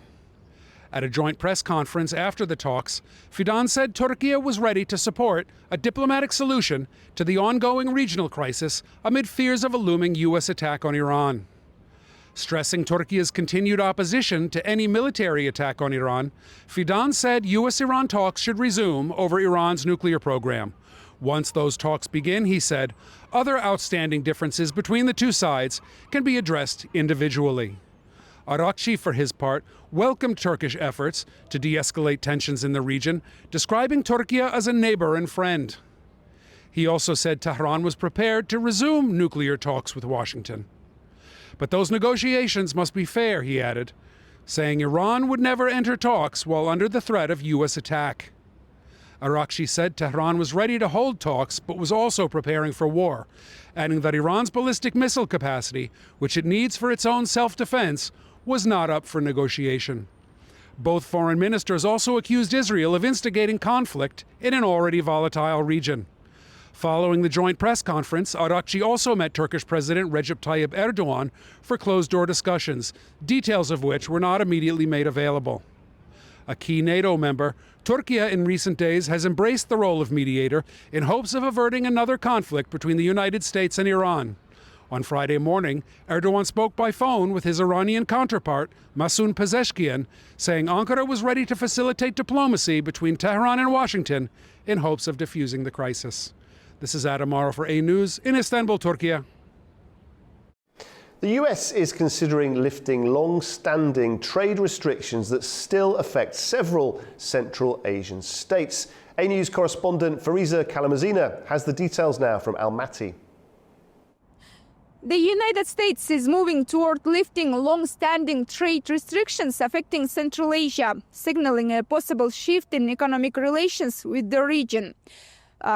At a joint press conference after the talks, Fidan said Turkey was ready to support a diplomatic solution to the ongoing regional crisis amid fears of a looming U.S. attack on Iran. Stressing Turkey's continued opposition to any military attack on Iran, Fidan said U.S.-Iran talks should resume over Iran's nuclear program. Once those talks begin, he said, other outstanding differences between the two sides can be addressed individually. Arakci, for his part, welcomed Turkish efforts to de-escalate tensions in the region, describing Turkey as a neighbor and friend. He also said Tehran was prepared to resume nuclear talks with Washington. But those negotiations must be fair, he added, saying Iran would never enter talks while under the threat of U.S. attack. Arakci said Tehran was ready to hold talks but was also preparing for war, adding that Iran's ballistic missile capacity, which it needs for its own self-defense, was not up for negotiation. Both foreign ministers also accused Israel of instigating conflict in an already volatile region. Following the joint press conference, Arakci also met Turkish President Recep Tayyip Erdogan for closed-door discussions, details of which were not immediately made available. A key NATO member, Turkey in recent days has embraced the role of mediator in hopes of averting another conflict between the United States and Iran. On Friday morning, Erdogan spoke by phone with his Iranian counterpart, Masoud Pezeshkian, saying Ankara was ready to facilitate diplomacy between Tehran and Washington in hopes of diffusing the crisis. This is Adam Morrow for A News in Istanbul, Turkey. The US is considering lifting long-standing trade restrictions that still affect several Central Asian states. A News correspondent Fariza Kalamazina has the details now from Almaty. The United States is moving toward lifting long-standing trade restrictions affecting Central Asia, signaling a possible shift in economic relations with the region.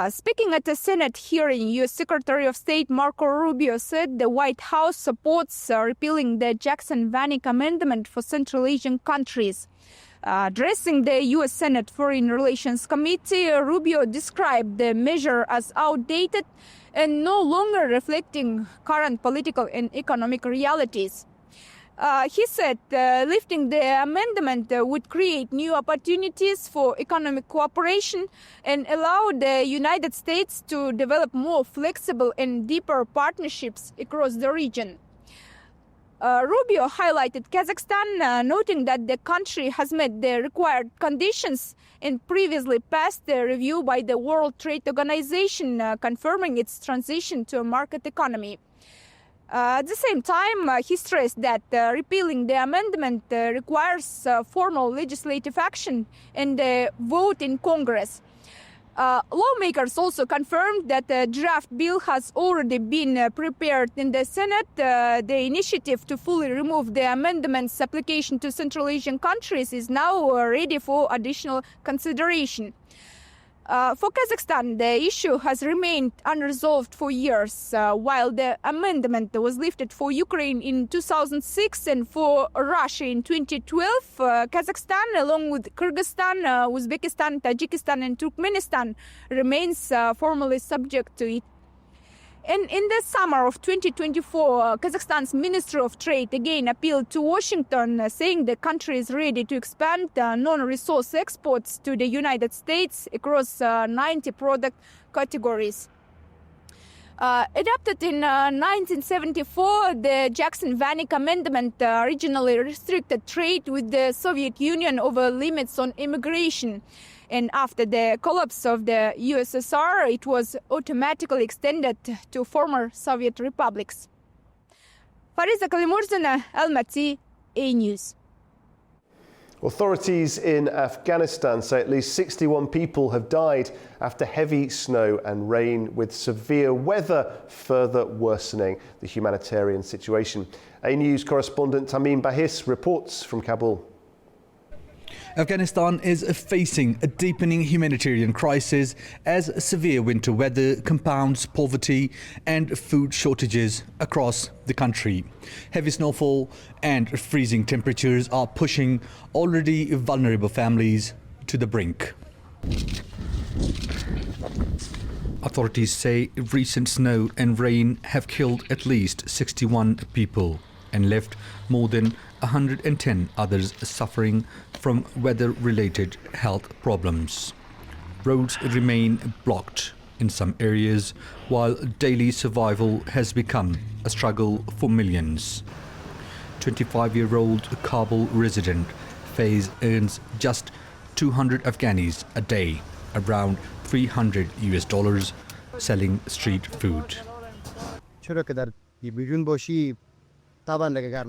Speaking at a Senate hearing, U.S. Secretary of State Marco Rubio said the White House supports repealing the Jackson-Vanik Amendment for Central Asian countries. Addressing the U.S. Senate Foreign Relations Committee, Rubio described the measure as outdated and no longer reflecting current political and economic realities. He said lifting the amendment would create new opportunities for economic cooperation and allow the United States to develop more flexible and deeper partnerships across the region. Rubio highlighted Kazakhstan, noting that the country has met the required conditions and previously passed a review by the World Trade Organization, confirming its transition to a market economy. At the same time, he stressed that repealing the amendment requires formal legislative action and a vote in Congress. Lawmakers also confirmed that the draft bill has already been prepared in the Senate. The initiative to fully remove the amendment's application to Central Asian countries is now ready for additional consideration. For Kazakhstan, the issue has remained unresolved for years. While the amendment was lifted for Ukraine in 2006 and for Russia in 2012, Kazakhstan, along with Kyrgyzstan, Uzbekistan, Tajikistan and Turkmenistan, remains formally subject to it. And in the summer of 2024, Kazakhstan's Ministry of Trade again appealed to Washington, saying the country is ready to expand non-resource exports to the United States across 90 product categories. Adopted in 1974, the Jackson-Vanik Amendment originally restricted trade with the Soviet Union over limits on immigration. And after the collapse of the USSR, it was automatically extended to former Soviet republics. Fariza Kalimurzaeva, Almaty, A News. Authorities in Afghanistan say at least 61 people have died after heavy snow and rain, with severe weather further worsening the humanitarian situation. A News correspondent Tamim Bahis reports from Kabul. Afghanistan is facing a deepening humanitarian crisis as severe winter weather compounds poverty and food shortages across the country. Heavy snowfall and freezing temperatures are pushing already vulnerable families to the brink. Authorities say recent snow and rain have killed at least 61 people. and left more than 110 others suffering from weather-related health problems. Roads remain blocked in some areas, while daily survival has become a struggle for millions. 25-year-old Kabul resident Faiz earns just 200 Afghanis a day, around $300 selling street food.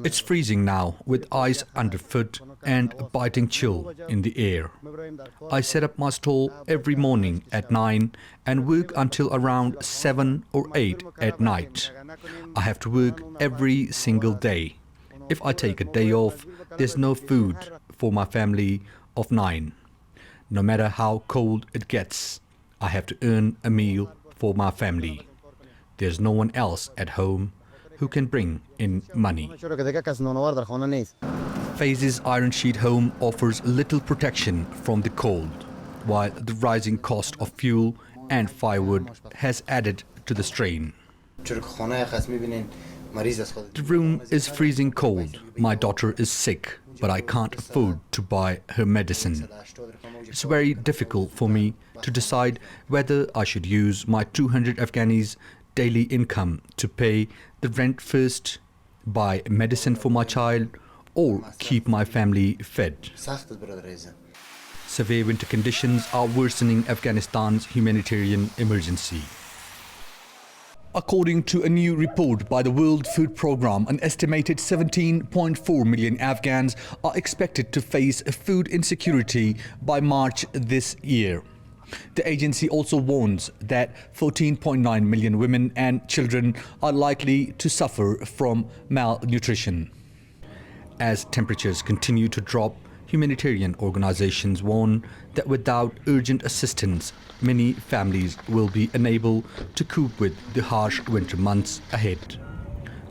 It's freezing now, with ice underfoot and a biting chill in the air. I set up my stall every morning at 9 and work until around 7 or 8 at night. I have to work every single day. If I take a day off, there's no food for my family of 9. No matter how cold it gets, I have to earn a meal for my family. There's no one else at home who can bring in money. Faiz's iron sheet home offers little protection from the cold, while the rising cost of fuel and firewood has added to the strain. The room is freezing cold. My daughter is sick, but I can't afford to buy her medicine. It's very difficult for me to decide whether I should use my 200 Afghanis' daily income to pay the rent first, buy medicine for my child, or keep my family fed. Severe winter conditions are worsening Afghanistan's humanitarian emergency. According to a new report by the World Food Programme, an estimated 17.4 million Afghans are expected to face food insecurity by March this year. The agency also warns that 14.9 million women and children are likely to suffer from malnutrition. As temperatures continue to drop, humanitarian organizations warn that without urgent assistance, many families will be unable to cope with the harsh winter months ahead.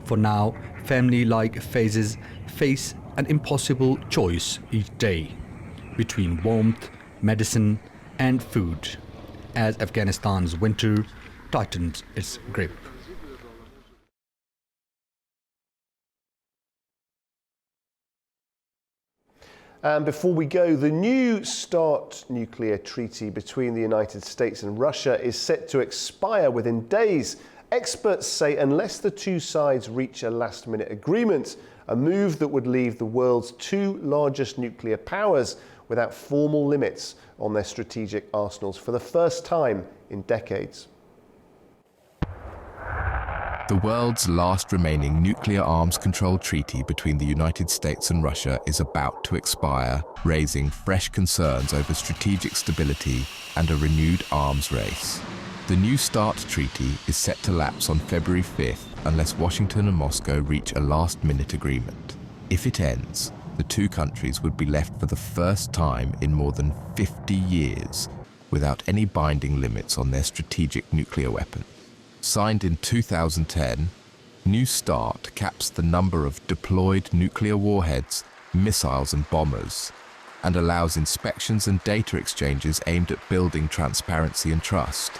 For now, families like Faiz's face an impossible choice each day between warmth, medicine, and food, as Afghanistan's winter tightens its grip. And before we go, the New START nuclear treaty between the United States and Russia is set to expire within days. Experts say unless the two sides reach a last-minute agreement, a move that would leave the world's two largest nuclear powers without formal limits on their strategic arsenals for the first time in decades. The world's last remaining nuclear arms control treaty between the United States and Russia is about to expire, raising fresh concerns over strategic stability and a renewed arms race. The New START treaty is set to lapse on February 5th unless Washington and Moscow reach a last-minute agreement. If it ends, the two countries would be left for the first time in more than 50 years without any binding limits on their strategic nuclear weapon. Signed in 2010, New START caps the number of deployed nuclear warheads, missiles and bombers, and allows inspections and data exchanges aimed at building transparency and trust.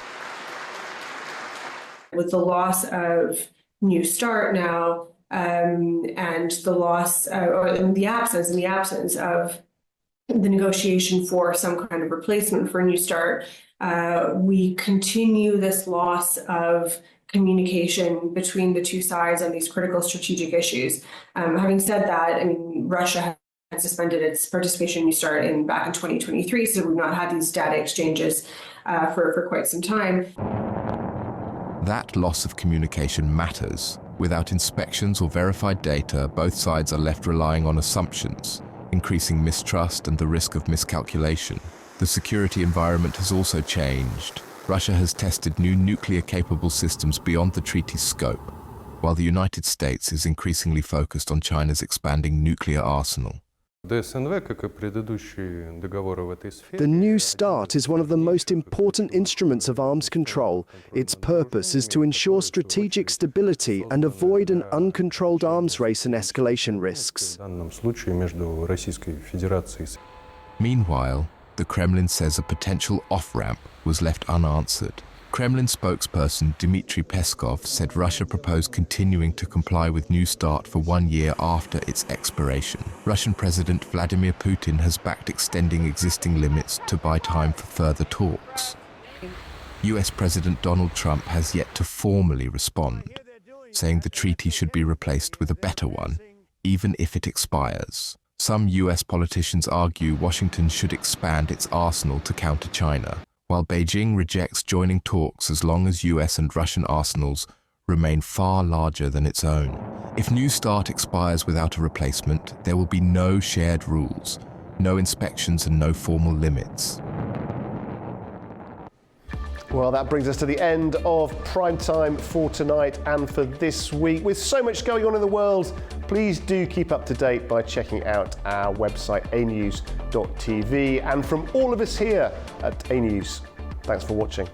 With the loss of New START now, and the loss or in the absence of the negotiation for some kind of replacement for New START, we continue this loss of communication between the two sides on these critical strategic issues. Having said that, I mean, Russia had suspended its participation in New START back in 2023, so we've not had these data exchanges for quite some time. That loss of communication matters. Without inspections or verified data, both sides are left relying on assumptions, increasing mistrust and the risk of miscalculation. The security environment has also changed. Russia has tested new nuclear-capable systems beyond the treaty's scope, while the United States is increasingly focused on China's expanding nuclear arsenal. The New START is one of the most important instruments of arms control. Its purpose is to ensure strategic stability and avoid an uncontrolled arms race and escalation risks. Meanwhile, the Kremlin says a potential off-ramp was left unanswered. Kremlin spokesperson Dmitry Peskov said Russia proposed continuing to comply with New START for 1 year after its expiration. Russian President Vladimir Putin has backed extending existing limits to buy time for further talks. US President Donald Trump has yet to formally respond, saying the treaty should be replaced with a better one, even if it expires. Some US politicians argue Washington should expand its arsenal to counter China, while Beijing rejects joining talks as long as US and Russian arsenals remain far larger than its own. If New START expires without a replacement, there will be no shared rules, no inspections and no formal limits. Well, that brings us to the end of Primetime for tonight and for this week. With so much going on in the world, please do keep up to date by checking out our website, anews.tv. And from all of us here at A News, thanks for watching.